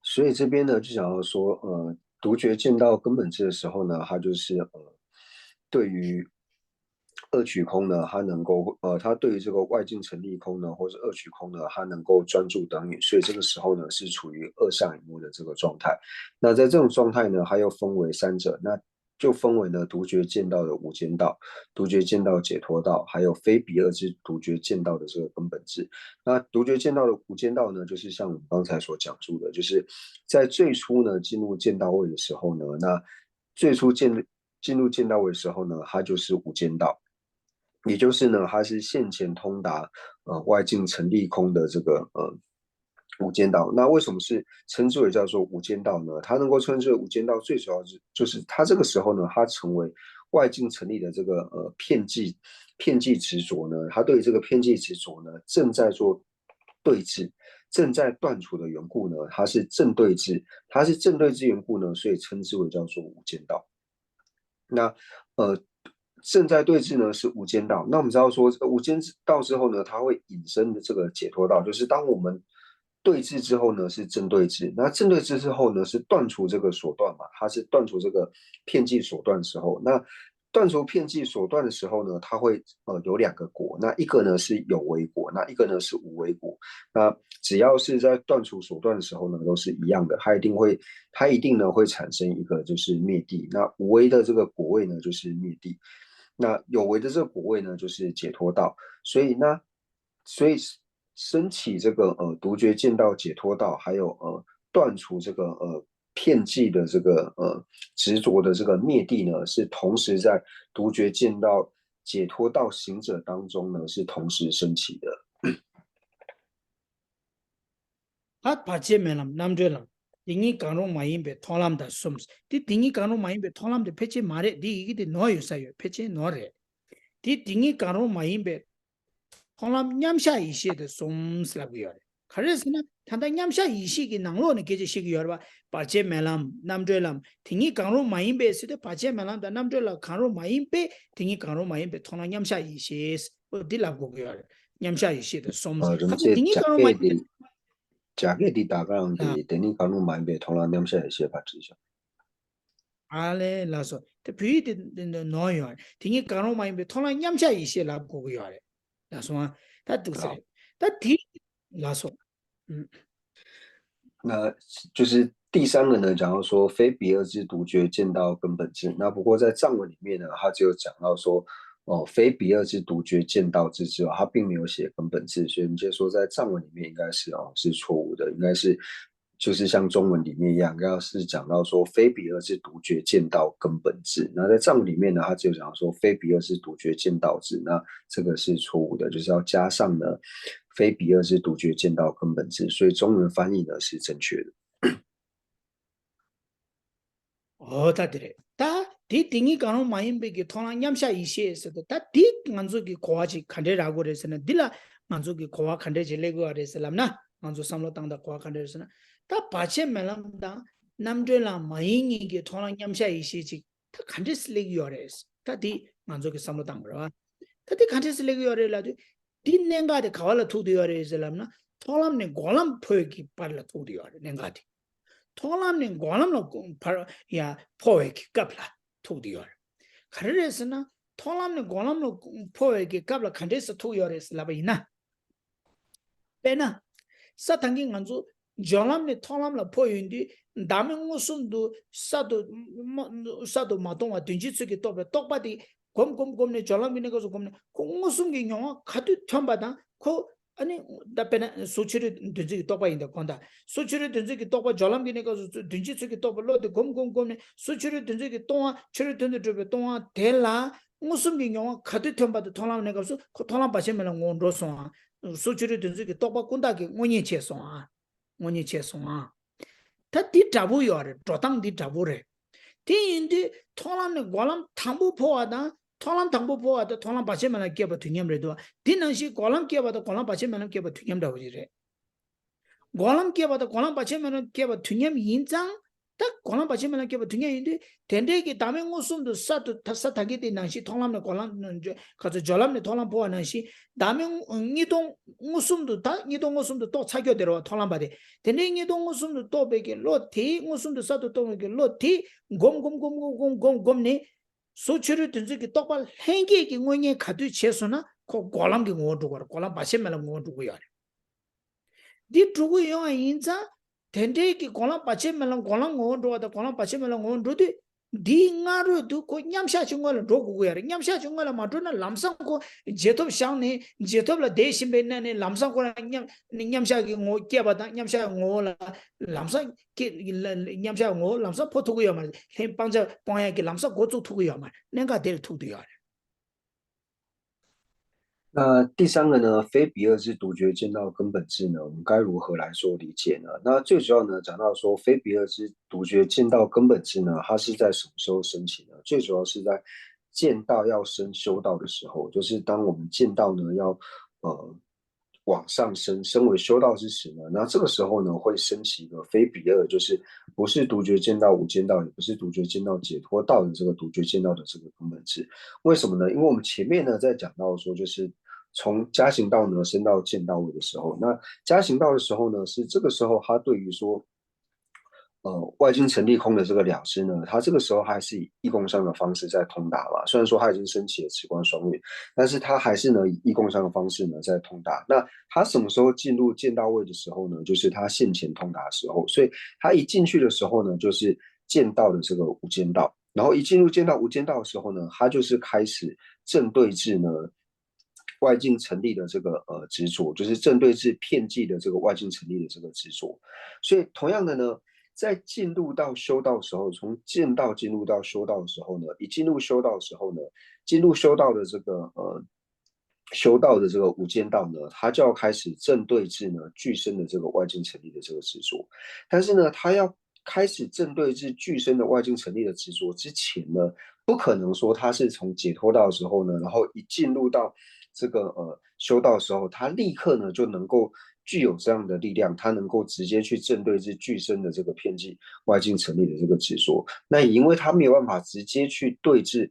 所以这边呢，就想要说，独觉见到根本智的时候呢，它就是对于二取空呢，它能够它对于这个外境成立空呢，或者二取空呢，它能够专注等语，所以这个时候呢，是处于二相一目的这个状态。那在这种状态呢，它又分为三者。那就分为呢独觉见道的无间道、独觉见道解脱道，还有非彼二之独觉见道的这个根本智。那独觉见道的无间道呢，就是像我们刚才所讲述的，就是在最初呢进入见道位的时候呢，那最初进入见道位的时候呢，它就是无间道。也就是呢，它是现前通达外境成立空的这个无间道。那为什么是称之为叫做无间道呢？它能够称之为无间道，最主要就是它这个时候呢，它成为外境成立的这个片剂执着呢，它对这个片剂执着呢正在做对峙。正在断除的缘故呢，它是正对峙，它是正对峙缘故呢，所以称之为叫做无间道。那正在对峙呢是无间道。那我们知道说，无间道之后呢，它会引申的这个解脱道，就是当我们对峙之后呢是正对峙，那正对峙之后呢是断除这个所断嘛，它是断除这个片剂所断的时候，那断除片剂所断的时候呢，它会有两个果，那一个呢是有为果，那一个呢是无为果。那只要是在断除所断的时候呢，都是一样的，它一定呢会产生一个就是灭地。那无为的这个果位呢就是灭地，那有为的这个果位呢就是解脱道。所以升起这个独觉见道、解脱道，还有断除这个片剂的这个执着的这个灭地呢，是同时在独觉见道、解脱道行者当中呢是同时升起的。파체멜람 남절람 딩이 강로 마임베 톨람다 숨스 디 딩이 강로 마임베 톨람데 페체 마레 디 이게 노요 사요 페체 노레 디 딩이 강로 마임베 톨람 냠샤 이시데 숨스라고요 그래서나 단다 냠샤 이시기 낭로는 게제 시기 여봐 파체멜람 남절람 딩이 강로 마임베 시데 파체멜람 다 남절라 강로 마임베 딩이 강로 마임베 톨람 냠샤 이시스 딜라고요 냠샤 이시데 숨스 가서 딩이 강로 마임베假个的大概的，等你讲侬买别同样两下一些吧，至少。알레 라서 테 비디 노요 딩이 가로 마임베 토나 냠샤 이시 라고요 라서 다 두스레 다디 라서 那就是第三个呢，讲到说非彼二之独觉见到根本智。那不过在藏文里面呢，他只有讲到说非彼二之独觉见到之之他并没有写根本智，所以我们就说在藏文里面应该是是错误的，应该是就是像中文里面一样，应该是讲到说非彼二之独觉见到根本智。那在藏文里面呢，他只有讲到说非彼二之独觉见到智，那这个是错误的，就是要加上呢非彼二之独觉见到根本智，所以中文翻译呢是正确的。다들에 다디 딩이 가노 마임베기 토나 냠샤 이시에서도 다디 만족이 고아지 칸데라고 그래서는 딜라 만족이 고아 칸데 질레고 그래서람나 만족 삼로 땅다 고아 칸데서는 다 바체 멜람다 남들라 마잉이게 토나 냠샤 이시지 다 칸데 슬레기 요레스 다디 만족이 삼로 땅으로 다디 칸데 슬레기 요레라도 딘nen가데 가발라 투디 요레스람나 토람네 골람 포기 빨라 투디 요레 nen가데 토람는 고람로 야 포에기 갑라 투디어 그래서나 토람는 고람로 포에기 갑라 칸데스 투여레스 라바이나 베나 사탕기 간주 조람네 토람라 포인디 다음에 무슨도 사도 마동아 든지츠기 똑바디 곰곰곰네 조람이네 가서 곰네 무슨 게 영화 카드 첨바다 코 아니 답변 소치를 든지 똑바인데 건다 소치를 든지 똑바 졸람기네 가서 든지 쓰기 똑바로도 곰곰곰네 소치를 든지 동아 치를 든지 좀 동아 될라 무슨 경우 카드 텀바도 통람네 가서 그 통람 받으면 온로서 소치를 든지 똑바 군다게 원이 채송아 다디 잡고요 조당디 잡고래 디인데 통람네 골람 탐부 포하다 토람 당보 보아도 토람 받으면 깨버 튀념래도 디는시 골람 깨봐도 골람 받으면 깨버 튀념다 오지래 골람 깨봐도 골람 받으면 깨버 튀념 인장 딱 골람 받으면 깨버 튀념인데 된대기 담에 무슨도 사도 타사타게 되는시 토람네 골람 가서 졸람네 토람 보아는시 담에 이동 무슨도 다 이동 무슨도 또 차교대로 토람 받에 된대 이동 무슨도 또 베게 로티 무슨도 사도 또 베게 로티 곰곰곰곰곰곰곰네 소치를 든지기 똑발 행기기 원에 가도 채소나 그 골람기 원두고 골람 받으면 원두고요. 디 두고요 인자 된대기 골람 받으면 골람 원두고다 골람 받으면 원두디 디 나루도 고 냠샤 중얼 로고고야 냠샤 중얼 마도나 람상고 제톱 샹네 제톱라 대신베네 람상고라 냠샤기 고 깨바다 냠샤 고라 람상 냠샤 고 람상 포토고야 말 방자 방야기 람상 고쪽 투고야 말 내가 될 투도야 那第三个呢，非比二之独觉见到根本智呢，我们该如何来说理解呢？那最主要呢，讲到说非比二之独觉见到根本智呢，它是在什么时候升起呢？最主要是在见道要升修道的时候，就是当我们见道呢要往上升，升为修道之时呢，那这个时候呢会升起一个非比二，就是不是独觉见道、无间道，也不是独觉见道、解脱道的这个独觉见道的这个根本智。为什么呢？因为我们前面呢在讲到说，就是从加行道呢升到见道位的时候，那加行道的时候呢，是这个时候他对于说，外境成立空的这个了知呢，他这个时候还是以义工商的方式在通达嘛。虽然说他已经升起了持观双运，但是他还是呢以义工商的方式呢在通达。那他什么时候进入见道位的时候呢？就是他现前通达的时候。所以他一进去的时候呢，就是见道的这个无间道。然后一进入见道无间道的时候呢，他就是开始正对治呢外境成立的这个执着，就是正对治片剂的这个外境成立的这个执着。所以同样的呢，在进入到修道的时候，从见道进入到修道的时候呢，一进入修道的时候呢，进入修道的这个修道的这个无间道呢，他就要开始正对治呢具身的这个外境成立的这个执着。但是呢，他要开始正对治具身的外境成立的执着之前呢，不可能说他是从解脱道的时候呢，然后一进入到这个修道的时候，他立刻呢就能够具有这样的力量，他能够直接去正对治具身的这个偏激外境成立的这个执着。那也因为他没有办法直接去对治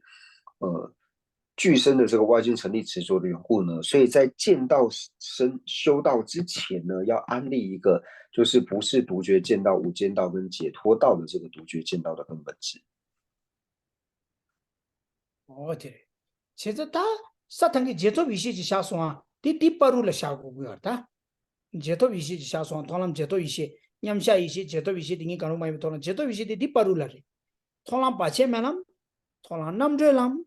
具身的这个外境成立执着的缘故呢，所以在见道生修道之前呢，要安立一个就是不是独觉见道、无间道跟解脱道的这个独觉见道的根本智。哦对其实他사탄 게 제토 위시지 샤소아 디디빠루를 샤고고요다 제토 위시지 샤소아 돌람 제토 위시 냠샤 위시 제토 위시 딩이 가노 마이 돌람 제토 위시 디디빠루라리 돌람 바체 메남 돌람 남드람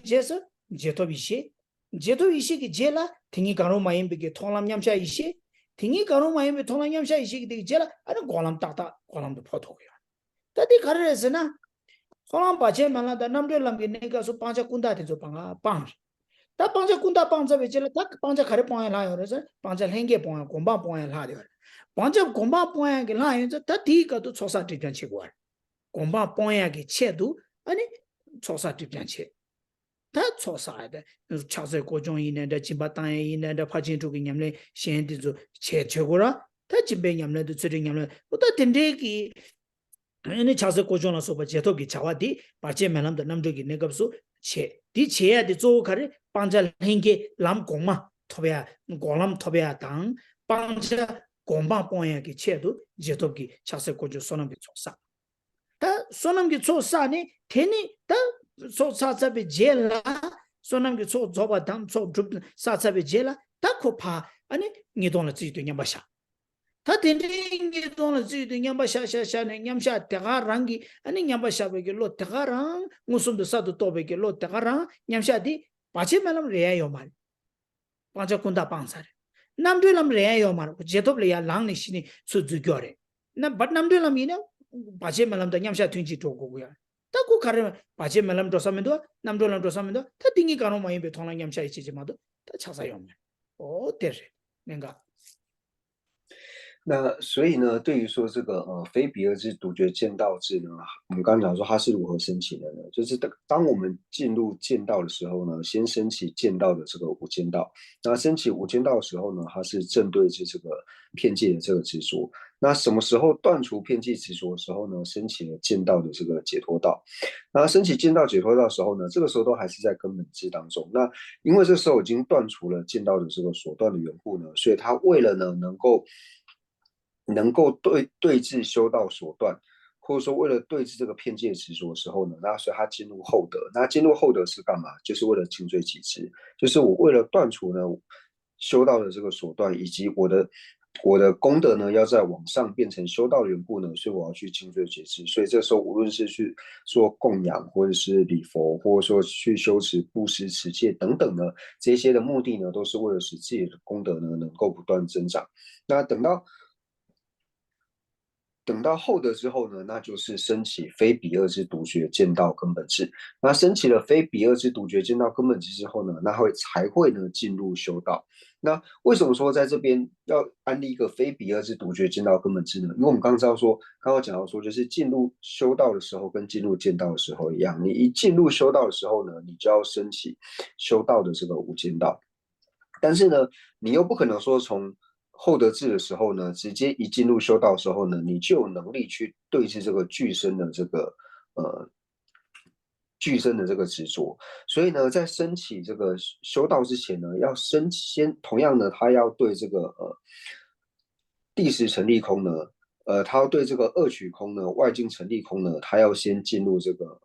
제서 제토 위시 기 제라 딩이 가노 마이 비게 돌람 냠샤 위시 딩이 가노 마이 비 돌람 냠샤 위시 기 제라 아니 골람 따따 골람도 포토고요 다디 가르에서나 Holang bache mala da namde lamge nega so pancha kunda de so panga pang ta pancha kunda pangsa bechela ta pancha khare pang la yo re pancha lenge pang gomba pang la de pancha gomba pang ge la yo ta ti ka to chosa ti pyan che kwa gomba pang ge che du ani chosa ti pyan che ta chosa de cha se ko jong yin de jin ba tang yin de pha chin tu ge nyam le shen ti zo che che go ra ta jin be nyam le de zhe nyam le ta den de ki ene chase kojon la soba jeto gi chawa di pache melam da namdo gi negapsu che di che ya di zo khare pangja lenge lam gongma thobya golam thobya dang pangja gomba poya gi che du jeto gi chase kojo sonam gi chosa ta sonam gi chosa ni teni ta so sa sa be jela sonam gi cho zoba dam cho drup sa sa be jela ta ko pa ani ni don la ji de nyamba sha 다 딘딩이 돈을 지도 냠바 샤샤샤네 냠샤 대가랑기 아니 냠바 샤베게 로 대가랑 무슨도 사도 또베게 로 대가랑 냠샤디 바치멜람 레야요 말 빠져 군다 방사래 남들람 레야요 말 제톱레야 랑니 시니 수주겨래 나 bad남들람 이나 바치멜람도 냠샤 튠지 도고고야 타고 가르 바치멜람 도사면도 남들람 도사면도 다 딩이 가노 마이베 통랑 냠샤 이치지마도 다 차사요 말 어때래 내가那所以呢，对于说这个非比二之独觉见道智呢，我们刚刚讲说它是如何升起的呢？就是当我们进入见道的时候呢，先升起见道的这个无间道。那升起无间道的时候呢，它是正对着这个片界的这个执着。那什么时候断除片界执着的时候呢？升起了见道的这个解脱道。那升起见道解脱道的时候呢，这个时候都还是在根本智当中。那因为这时候已经断除了见道的这个所断的缘故呢，所以他为了呢能够对治修道所断，或者说为了对治这个片界执着的时候呢，那所以他进入后德。那进入后德是干嘛？就是为了轻罪己知，就是我为了断除呢修道的这个所断，以及我的我的功德呢要在往上变成修道的缘故呢，所以我要去尽罪节制。所以这时候无论是去做供养，或者是礼佛，或者说去修持布施、持戒等等呢，这些的目的呢，都是为了使自己的功德呢能够不断增长。那等到后德之后呢，那就是升起非彼二之独觉见道根本智。那升起了非彼二之独觉见道根本智之后呢，那才会呢进入修道。那为什么说在这边要安立一个非彼二之独觉见道根本智呢？因为我们刚刚知道说，刚刚讲到说，就是进入修道的时候跟进入见道的时候一样，你一进入修道的时候呢，你就要升起修道的这个无间道。但是呢，你又不可能说从厚德智的时候呢，直接一进入修道的时候呢，你就有能力去对峙这个具身的这个具身的这个执着。所以呢，在升起这个修道之前呢，要先同样呢，他要对这个第十成立空呢，他要对这个二取空呢，外境成立空呢，他要先进入这个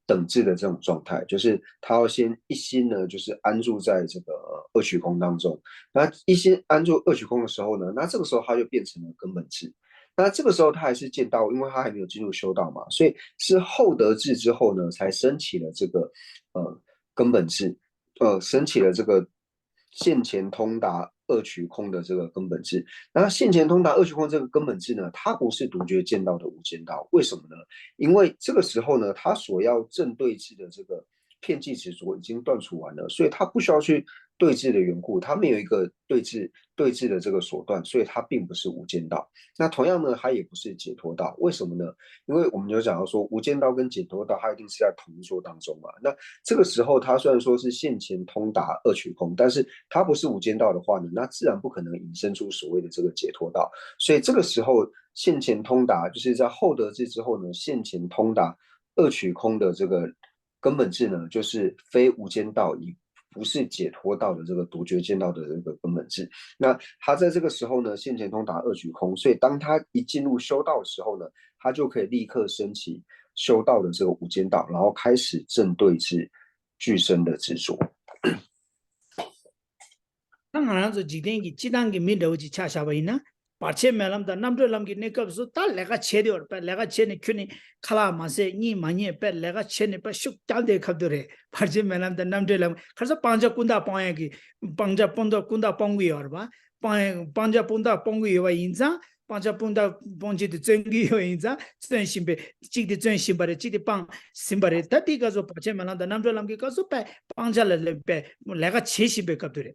等质的这种状态，就是他要先一心呢，就是安住在这个二取空当中。那一心安住二取空的时候呢，那这个时候他就变成了根本智。那这个时候他还是见道，因为他还没有进入修道嘛，所以是后得智之后呢，才升起了这个根本智，升起了这个现前通达二取空的这个根本智。那现前通达二取空这个根本智呢，它不是独觉见道的无间道，为什么呢？因为这个时候呢，他所要正对峙的这个片剂执着已经断除完了，所以他不需要去对峙的缘故，他没有一个对峙的这个手段，所以他并不是无间道。那同样呢，它也不是解脱道，为什么呢？因为我们有讲到说，无间道跟解脱道，它一定是在同一座当中嘛。那这个时候，它虽然说是现前通达二取空，但是它不是无间道的话呢，那自然不可能引申出所谓的这个解脱道。所以这个时候，现前通达就是在后得智之后呢，现前通达二取空的这个根本智呢，就是非无间道，以不是解脱道的这个独觉见道的这个根本智。那他在这个时候呢，现前通达二取空，所以当他一进入修道的时候呢，他就可以立刻升起修道的这个无间道，然后开始正对治具身的执着。当然是几天给鸡蛋给没留起恰下位呢，把钱买了的，那么多人给那个时候，他那个钱的，把那个钱的去呢，卡拉马塞你满年把那个钱的把手干的看到嘞，把钱买了的，那么多人，可是帮着滚到帮一个，帮着滚到帮个样吧，帮着滚到帮个样印章。帮着帮着的真个有印章，真心呗，记得真心吧的，记得帮心吧的，他这个时候把钱买了的，那么多人给告诉呗，帮着了呗，那个钱是呗，看到嘞。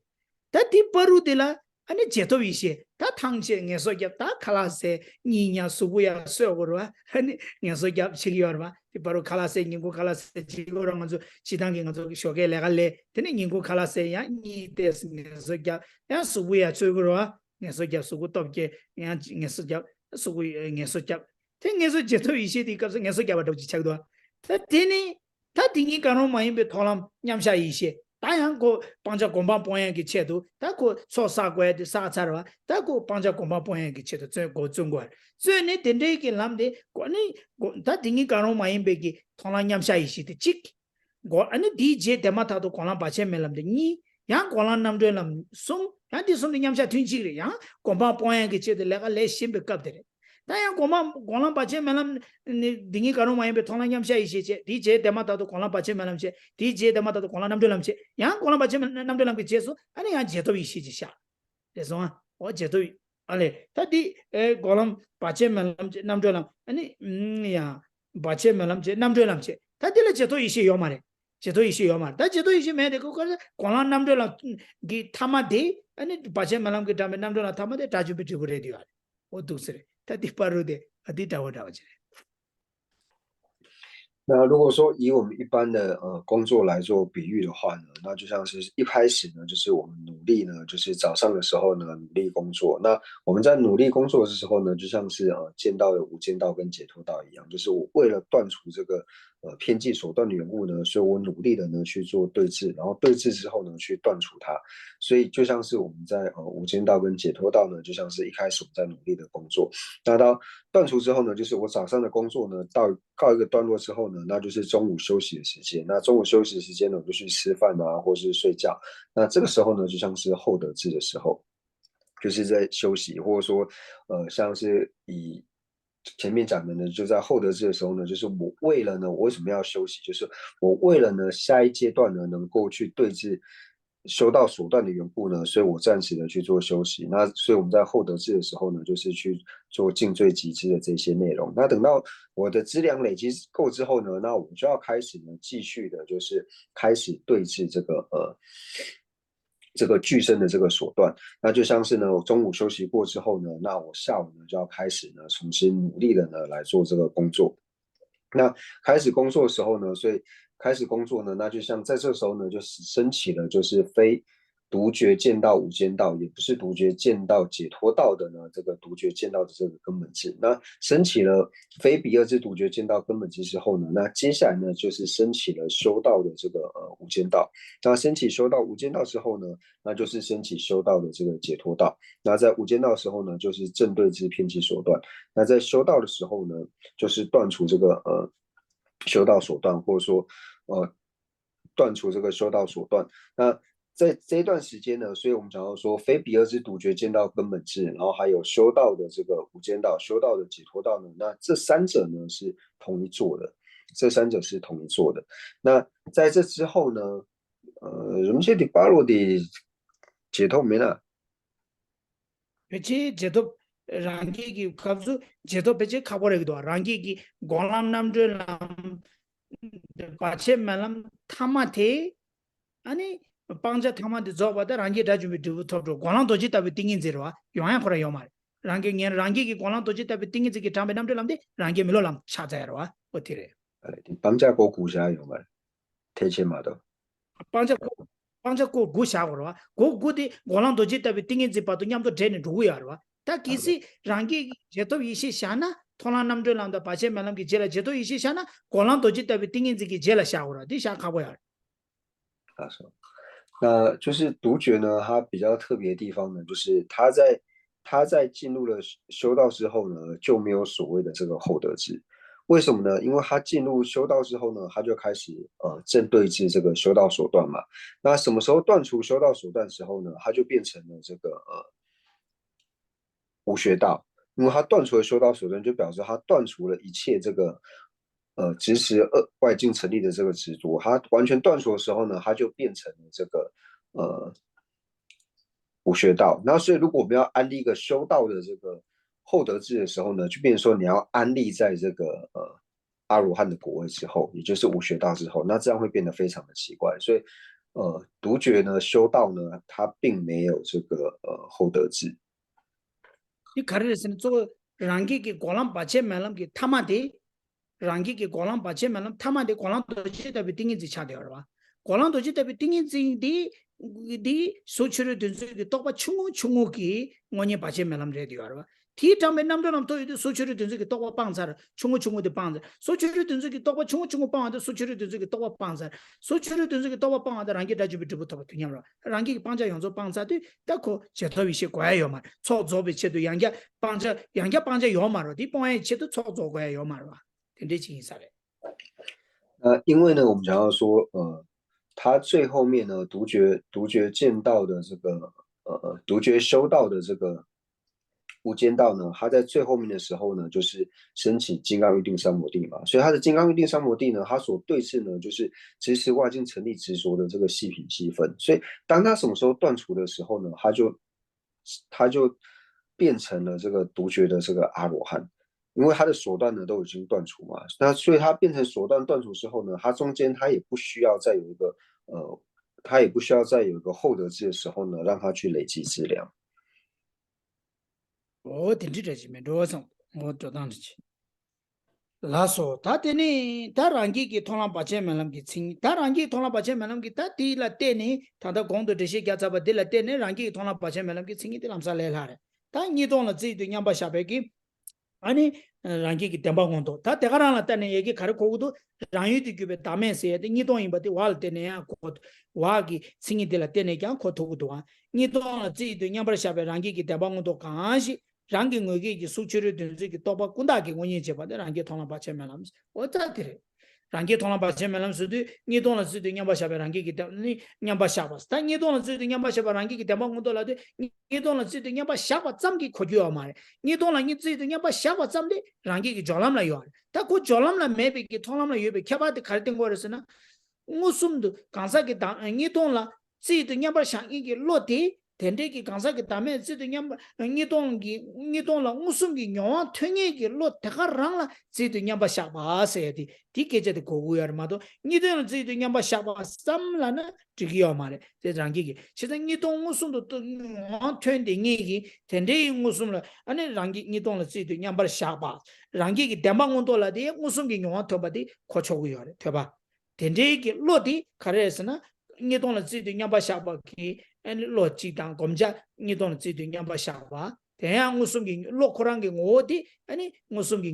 Tadi baru dila ane jeto ise ta thangche ngeso gyap ta khalase ni nya subu ya so gorwa ane ngeso gyap chigi yorwa ti baru khalase ningo khalase chigi gorwa ngazo chidangi ngazo shoge legale tene ningo khalase ya ni des ngeso gyap ya subu ya so gorwa ngeso gyap subu topke ya ngeso gyap subu ngeso gyap te ngeso jeto ise di kapso ngeso gyap do chagdo ta tene ta dingi kanu mayimbe tholam nyamsha ise 다양 고 방자 공방 보행기 체도 다고 소사고에 사차와 다고 방자 공방 보행기 체도 저고 중국 저네 된데기 람데 고니 다 딩이 가노 마임베기 통랑냠샤이시데 찍고 아니 디제 데마타도 고랑 바체 멜람데 니양 고랑 남도람 송 야디 송데 냠샤 튠치리 양 공방 보행기 체도 내가 레심베 갑데 다양 고랑 바체 멜람 딩이 가노 마임베 통랑냠샤이시체 디제 데마타도 고랑 바체 멜람체 디제 데마타도 고랑 남도람체 양 고랑 바체 남도람게 제소 아니 양 제도 이시지샤 그래서 어 제도 알레 다디 고랑 바체 멜람체 남도람 아니 야 바체 멜람체 남도람체 다디레 제도 이시 요마레 제도 이시 요마 다 제도 이시 메데 고 고랑 남도람 기 타마데 아니 바체 멜람게 다메 남도람 타마데 다주비티 부레디와 오 두스레 다디 파루데 아디 다오다오제那如果说以我们一般的工作来做比喻的话呢，那就像是一开始呢，就是我们努力呢，就是早上的时候呢努力工作。那我们在努力工作的时候呢，就像是见道的无间道跟解脱道一样，就是我为了断除这个偏激手段的缘故呢，所以我努力的呢去做对治，然后对治之后呢去断除它。所以就像是我们在无间道跟解脱道呢，就像是一开始我们在努力的工作，那到断除之后呢，就是我早上的工作呢告一个段落之后呢，那就是中午休息的时间。那中午休息的时间呢，我就去吃饭啊，或是睡觉。那这个时候呢，就像是后得智的时候。就是在休息，或者说像是以前面讲的呢，就在后得制的时候呢，就是我为了呢，我为什么要休息？就是我为了呢，下一阶段呢，能够去对治修道所断的缘故呢，所以我暂时的去做休息。那所以我们在后得制的时候呢，就是去做尽罪集资的这些内容。那等到我的资粮累积够之后呢，那我就要开始呢，继续的就是开始对治这个具身的这个所断。那就像是呢，我中午休息过之后呢，那我下午呢就要开始呢，重新努力的呢来做这个工作。那开始工作的时候呢，所以开始工作呢，那就像在这时候呢，就升起了就是非独觉见道无间道，也不是独觉见道解脱道的呢，这个独觉见道的这个根本智。那升起了非彼二之独觉见道根本智之后呢，那接下来呢就是升起了修道的这个无间道。那升起修道无间道之后呢，那就是升起修道的这个解脱道。那在无间道的时候呢，就是正对之偏激所断。那在修道的时候呢，就是断除这个修道所断，或者说断除这个修道所断。那在这一段时间呢，所以我们讲到说，非彼二之独觉见道根本智，然后还有修道的这个无间道、修道的解脱道呢，那这三者呢是同一座的，这三者是同一座的。那在这之后呢，人们的巴罗的解脱没了。peche jeto rangi ki kabzu jeto peche khabore gidwa rangi ki golam nam de lam pache melam thama the ani pangja thama de job da rangi da ju du thop do golam doji tabi tingin zero yoya khora yomar rangi ngen rangi ki golam doji tabi tingin zi ki tambe nam de lam de rangi milo lam cha ja ro otire 방자 고 구샤 요말 대체마도 pangja pangja ko gu sha ro go gu de golam doji tabi tingin zi pa do nyam do den du ya ro ta kisi rangi jeto ishi shana thola namdo lamda pache melam ki jela jeto ishi shana golam doji tabi tingin zi ki jela sha ro di sha khabo ya 他说，那就是独觉呢，它比较特别的地方呢，就是他在进入了修道之后呢，就没有所谓的这个后得智。为什么呢？因为他进入修道之后呢，他就开始正对治这个修道所断嘛。那什么时候断除修道所断时候呢？他就变成了这个无学道，因为他断除了修道所断，就表示他断除了一切这个执持外境成立的这个执着。他完全断除的时候呢，他就变成了这个无学道。那所以如果我们要安立一个修道的这个后得智的时候呢，就变成说你要安立在这个阿罗汉的果位之后，也就是无学道之后，那这样会变得非常的奇怪。所以独觉呢修道呢，它并没有这个后得智。 di khare sen zo rangi ki golam pache melam ki thama de rangi ki golam pache melam thama de golam doji tabi tingin zi cha de ro golam doji tabi tingin zi di sochuru dunzu ki tokpa chungu chungu ki ngoni pache melam re de ro ti tambe namdo nam to sochuru dunzu ki tokpa pangzar chungu chungu de pangzar sochuru dunzu ki tokpa chungu chungu pangzar sochuru dunzu ki tokpa pangzar sochuru dunzu ki tokpa pangzar rangi da jubi jubu tokpa tunyam ro rangi ki pangja yongzo pangzar de da ko jeto wi shi kwa yo ma cho zo be che do yangja pangja yo ma ro di pong che do cho zo kwa yo ma ro den de chi sa le 因为呢，我们讲到说，他最后面呢，独觉见道的这个，独觉修道的这个无间道呢，他在最后面的时候呢，就是升起金刚玉定三摩地嘛，所以他的金刚玉定三摩地呢，他所对峙呢，就是执持外境成立执着的这个细品细分，所以当他什么时候断除的时候呢，他就变成了这个独觉的这个阿罗汉。因为他的手段呢都已经断除嘛，那所以他变成手段断除之后呢，他中间他也不需要再有一个他也不需要再有一个后得智的时候呢，让他去累积资粮。我den de ji me do sang mo to dan chi la so ta de ni ta rangi ki thola pache melam ki ching ta rangi thola pache melam ki ta ti la te ni ta da gong do de shi kya cha ba de la te ni rangi thola pache melam ki ching ti lam sa le la re ta ni dong la zi de nyam ba sha be ki 아니 랑기 템바곤도 다 대가라나 때네 얘기 가르고도 랑유디 규베 다메세 니동 임바디 왈 때네야 고 와기 싱이들 때네 그냥 고토고도 와 니동 지도 냠버샤베 랑기 템바곤도 강시 랑기 ngö기 수치를 된지 또바 군다기 원인 제바데 랑기 통화 받체면함 어떻게 rangi thona ba che melam su de ni don la su de nyamba sha ba rangi ki ni nyamba sha ba ta ni don la su de nyamba sha ba rangi ki de ba ngodo la de ni don la su de nyamba sha ba zam ki khojyo ma ni don la ni su de nyamba sha ba zam de rangi ki jolam la yo ta ko jolam la me be ki thonam la yo be kya ba de khar ting go re na ngusum de kansa ki da ni don la su de nyamba sha ki lo de tende ki kansa ki dame su de nyamba ni don la ngusum ki nyawa thenge ki lo de khar rang la su de nyamba sha ba se di di keje de gogu yar ma do ni de zi de nyamba sha ba sam la na tigi yo ma le de rangi ki chi de ni dong ngusum do twen de ngi ki tende ngusum la ane rangi ni dong la zi de nyamba sha ba rangi ki demba ngondo la de ngusum ki nyawa to ba de ko cho gu yo le to ba tende ki lo di kare na ni dong la zi de nyamba sha ba ki ane lo chi dang gom ja ni dong la zi de nyamba sha ba 대야 ngusum ki lo korang ki ngo di ane ngusum ki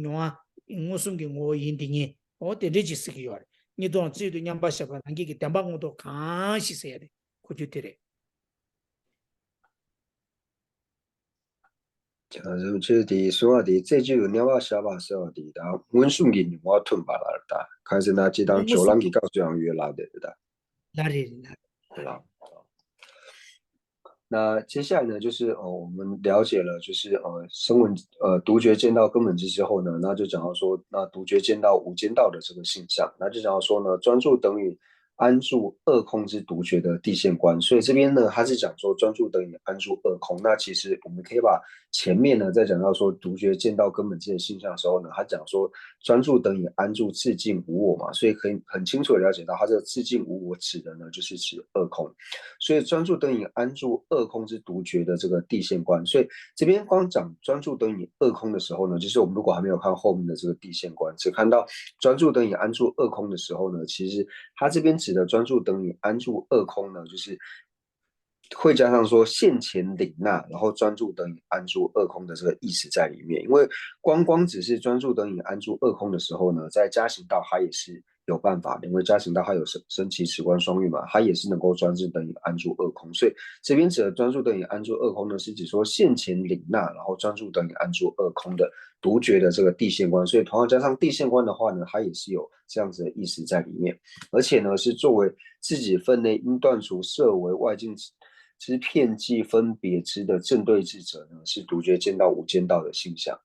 ngo yin di ngi 어때 레지스기 요래 니도 지도 냠바샤바 한기기 담방도 간시 써야 돼 고주들에 就是的，说的这就鸟话小把说的，然后温顺给你我吞巴拉的，开始那几档九浪给告诉养鱼拉的的，나리나 对吧？那接下来呢，就是我们了解了，就是声闻独觉见到根本智之后呢，那就讲到说，那独觉见到无间道的这个现象，那就讲到说呢，专注等于安住二空之独觉的地线观。所以这边呢，他是讲说专注等于安住二空。那其实我们可以把前面呢，在讲到说独觉见到根本智的现象的时候呢，他讲说专注等于安住自净无我嘛，所以可以很清楚的了解到，他这个自净无我指的呢，就是指二空。所以专注等于安住二空之独觉的这个地线观。所以这边光讲专注等于二空的时候呢，就是我们如果还没有看后面的这个地线观，只看到专注等于安住二空的时候呢，其实它这边指的专注等于安住二空呢，就是会加上说现前领纳，然后专注等于安住二空的这个意思在里面。因为光只是专注等于安住二空的时候呢，在加行道它也是有办法的，因为加行道它有升起止观双运嘛，它也是能够专注等于安住二空。所以这边指的专注等于安住二空呢，是指说现前领纳，然后专注等于安住二空的独觉的这个地线观。所以同样加上地线观的话呢，它也是有这样子的意思在里面，而且呢是作为自己分内应断除设为外境之片剂分别之的正对智者呢，是独觉见到无间道的现象。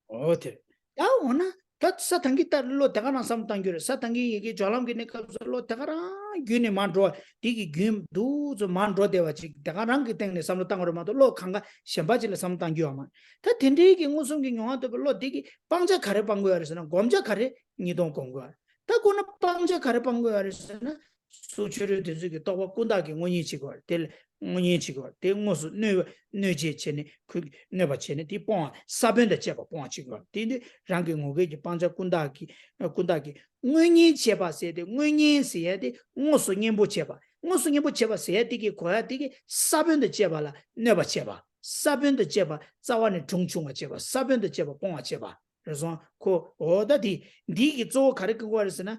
어때 야 오나 다 사탕기 딸로 대가랑 삼탕기를 사탕기 이게 졸람기네 갑설로 대가랑 균이 만들어 디기 균 두저 만들어 대와지 대가랑 그 때문에 삼로 땅으로 만도 로 강가 셴바지를 삼탕기와만 다 텐디기 무슨기 용한테 로 디기 빵자 가래 방고야르서는 곰자 가래 니동 공고야 다 고나 빵자 가래 방고야르서는 수출을 되지게 또 꾼다기 원이 지고 될 원이 지고 대모스 뇌제 체네 그 내가 체네 디뽕 사변의 제가 뽕 지고 디디 랑게 ngo게 방자 꾼다기 원이 제바세데 원이 세야데 모스 님보 제바 모스 님보 제바 세야디기 고야 디기 사변의 제바라 내가 제바 사변의 제바 자완의 중충아 제바 사변의 제바 뽕아 제바 그래서 그 어디디 디기 조 가르쳐 거르스나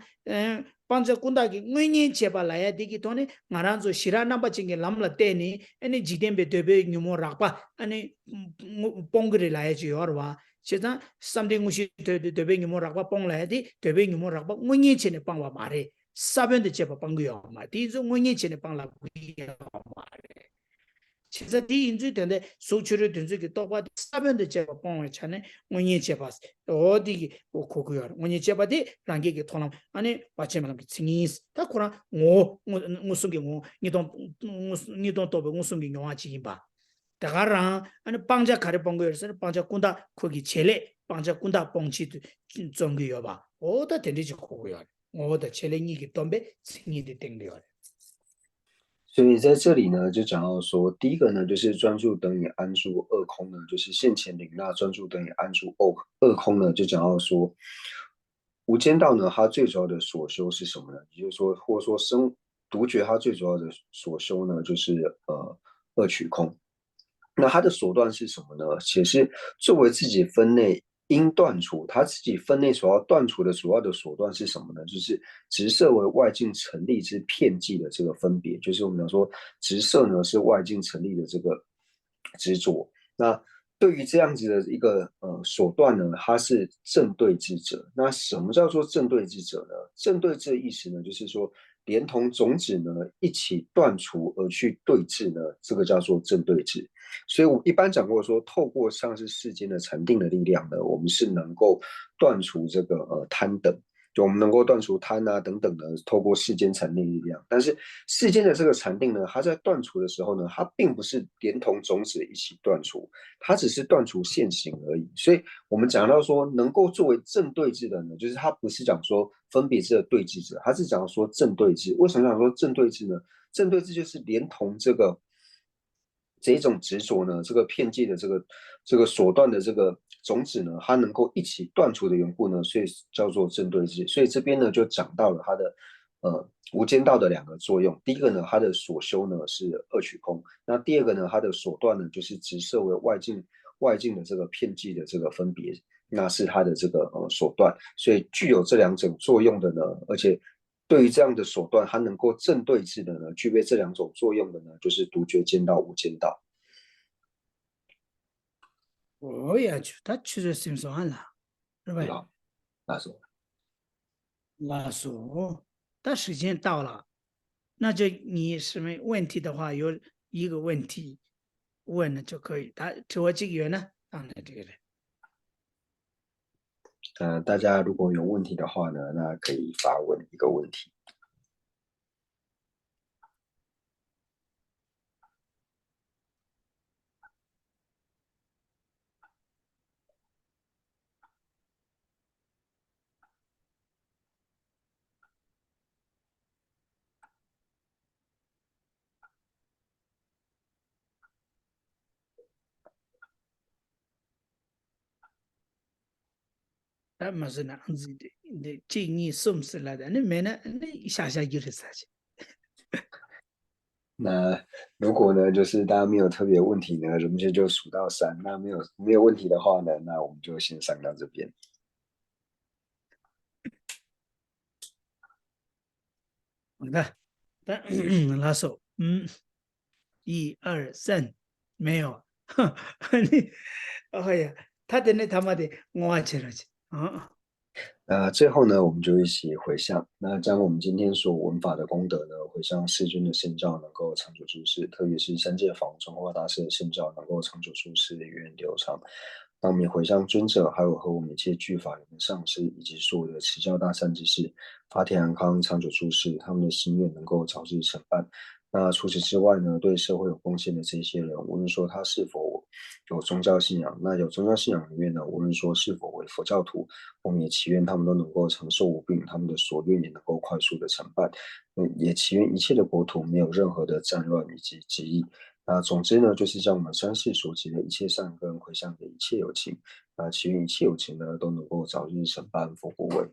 panza kunda ki ngwenye cheba la ya diki tone ngaranzo shira namba chinge lamla teni ene jidembe debe nyumo rakpa ane pongre la ya chi yorwa cheta samde ngushi debe nyumo rakpa pong la ya di debe nyumo rakpa ngwenye chene pangwa mare sabende cheba pangyo yorwa di zo ngwenye chene pangla kuya mare cheta di inzu tende sochuru tenzu ki tokwa sabende cheba pangwa chane ngwenye cheba 어디 고고요. 원이 제바디 랑게게 토남 아니 바체만 칭이스 타코라 무슨 게 니돈 또 무슨 게 영화지 봐. 다가랑 아니 방자 가르 방고여서 방자 군다 거기 제레 방자 군다 뻥치도 정거여 봐. 어디 된지 고고요. 어디 제레니기 돈베 칭이디 땡겨요. 所以在这里呢，就讲到说，第一个呢，就是专注等于安住二空呢，就是现前领纳专注等于安住二空呢，就讲到说，无间道呢，它最主要的所修是什么呢？也就是说，或者说独觉它最主要的所修呢，就是二取空。那它的手段是什么呢？且是作为自己分内应断除，它自己分内所要断除的主要的手段是什么呢？就是直摄为外境成立之片剂的这个分别，就是我们讲说直摄呢是外境成立的这个执着。那对于这样子的一个手段呢，它是正对治者。那什么叫做正对治者呢？正对治的意思呢，就是说连同种子呢一起断除而去对治呢，这个叫做正对治。所以我一般讲过说，透过像是世间的禅定的力量呢，我们是能够断除这个贪等。就我们能够断除贪啊等等的，透过世间禅定力量。但是世间的这个禅定呢，它在断除的时候呢，它并不是连同种子一起断除，它只是断除现行而已。所以我们讲到说，能够作为正对治的呢，就是它不是讲说分别治的对治者，它是讲说正对治。为什么讲说正对治呢？正对治就是连同这种执着呢，这个片界的这个所断的这个种子呢，它能够一起断除的缘故呢，所以叫做正对治。所以这边呢就讲到了它的无间道的两个作用。第一个呢，它的所修呢是二取空；那第二个呢，它的所断呢就是直摄为外境的这个片界的这个分别，那是它的这个所断。所以具有这两种作用的呢，而且对于这样的手段，它能够正对治的呢，具备这两种作用的呢，就是独觉间道、无间道。我也去，他去了心算了，是吧？好，那是拉手，他时间到了，那就你什么问题的话，有一个问题问了就可以。他我这个月呢，当然这个人。大家如果有问题的话呢，那可以发问一个问题。但么是那样子的，那建议送死了的，那没呢，那一下下就是事情。那如果呢，就是大家没有特别问题呢，我们就数到三。那没有问题的话呢，那我们就先上到这边。好的，但拉手，一二三，没有，你，哎呀，他的那他妈的，我去了去，啊，那最后呢，我们就一起回向，那将我们今天所闻法的功德呢，回向世尊的圣教，能够长久住世，特别是三界法王中华大师的圣教，能够长久住世，源远流长。当我们回向尊者，还有和我们一切具法人的上师，以及所有的持教大善之士，法体安康，长久住世，他们的心愿能够早日成办。那除此之外呢，对社会有贡献的这些人，无论说他是否有宗教信仰，那有宗教信仰里面呢，无论说是否为佛教徒，我们也祈愿他们都能够长寿无病，他们的所愿也能够快速的成办。也祈愿一切的国土没有任何的战乱以及疾疫。那总之呢，就是将我们三世所结的一切善根回向给一切有情。那祈愿一切有情呢都能够早日成办佛果位。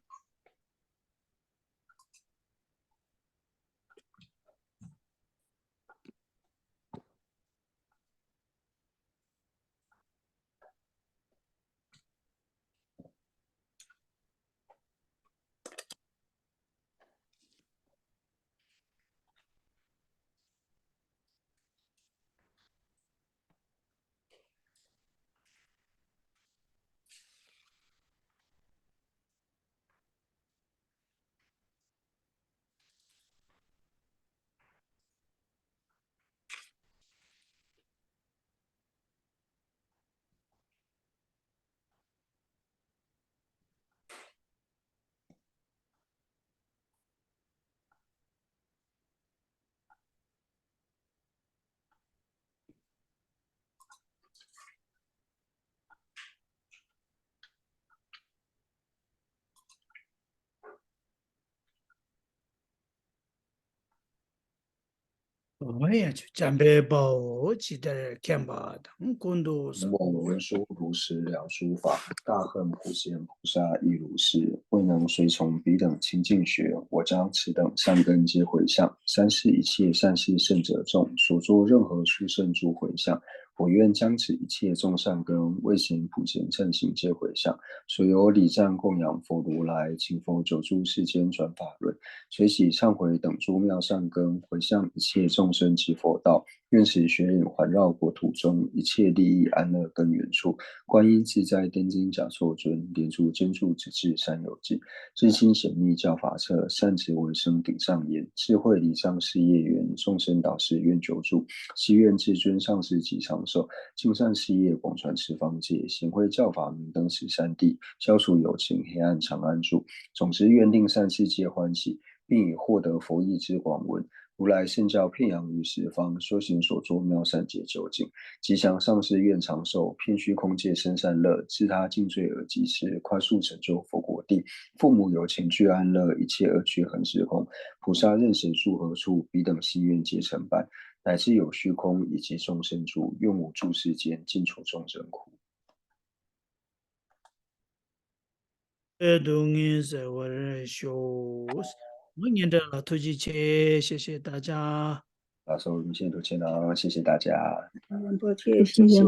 我也去，准备把我记得看吧，等工作上。我闻说如是了书法，大恨普贤菩萨亦如是，未能随从彼等清净学，我将此等善根皆回向。三世一切善事圣者众，所作任何殊胜诸回向，我愿将此一切众善根，为行普贤称行皆回向。所有礼赞供养佛如来，请佛久住世间转法轮，随喜忏悔等诸妙善根，回向一切众生及佛道。愿使玄影环绕国土中，一切利益安乐根源处。观音自在天津甲错尊，莲柱坚柱直至山有尽。知心显密教法册，善持为生顶上言。智慧礼上事业缘，众生导师愿久住。希愿至尊上师及长寿，尽善事业广传十方界。显慧教法明灯十三地，消除有情黑暗常安住。总之愿令善世界欢喜，并以获得佛意之广闻。如来圣教遍扬于十方，修行所作妙善解究竟。吉祥上师愿长寿，遍虚空界生善乐，自他尽罪而济世，快速成就佛国地。父母有情俱安乐，一切恶趣横时空。菩萨任谁住何处，彼等心愿皆成办。乃至有虚空以及众生住，愿无住世间，尽除众生苦。动因在我人修，我念的了，突击切，谢谢大家。老师，我们现在都签了，谢谢大家。仁波切，谢谢。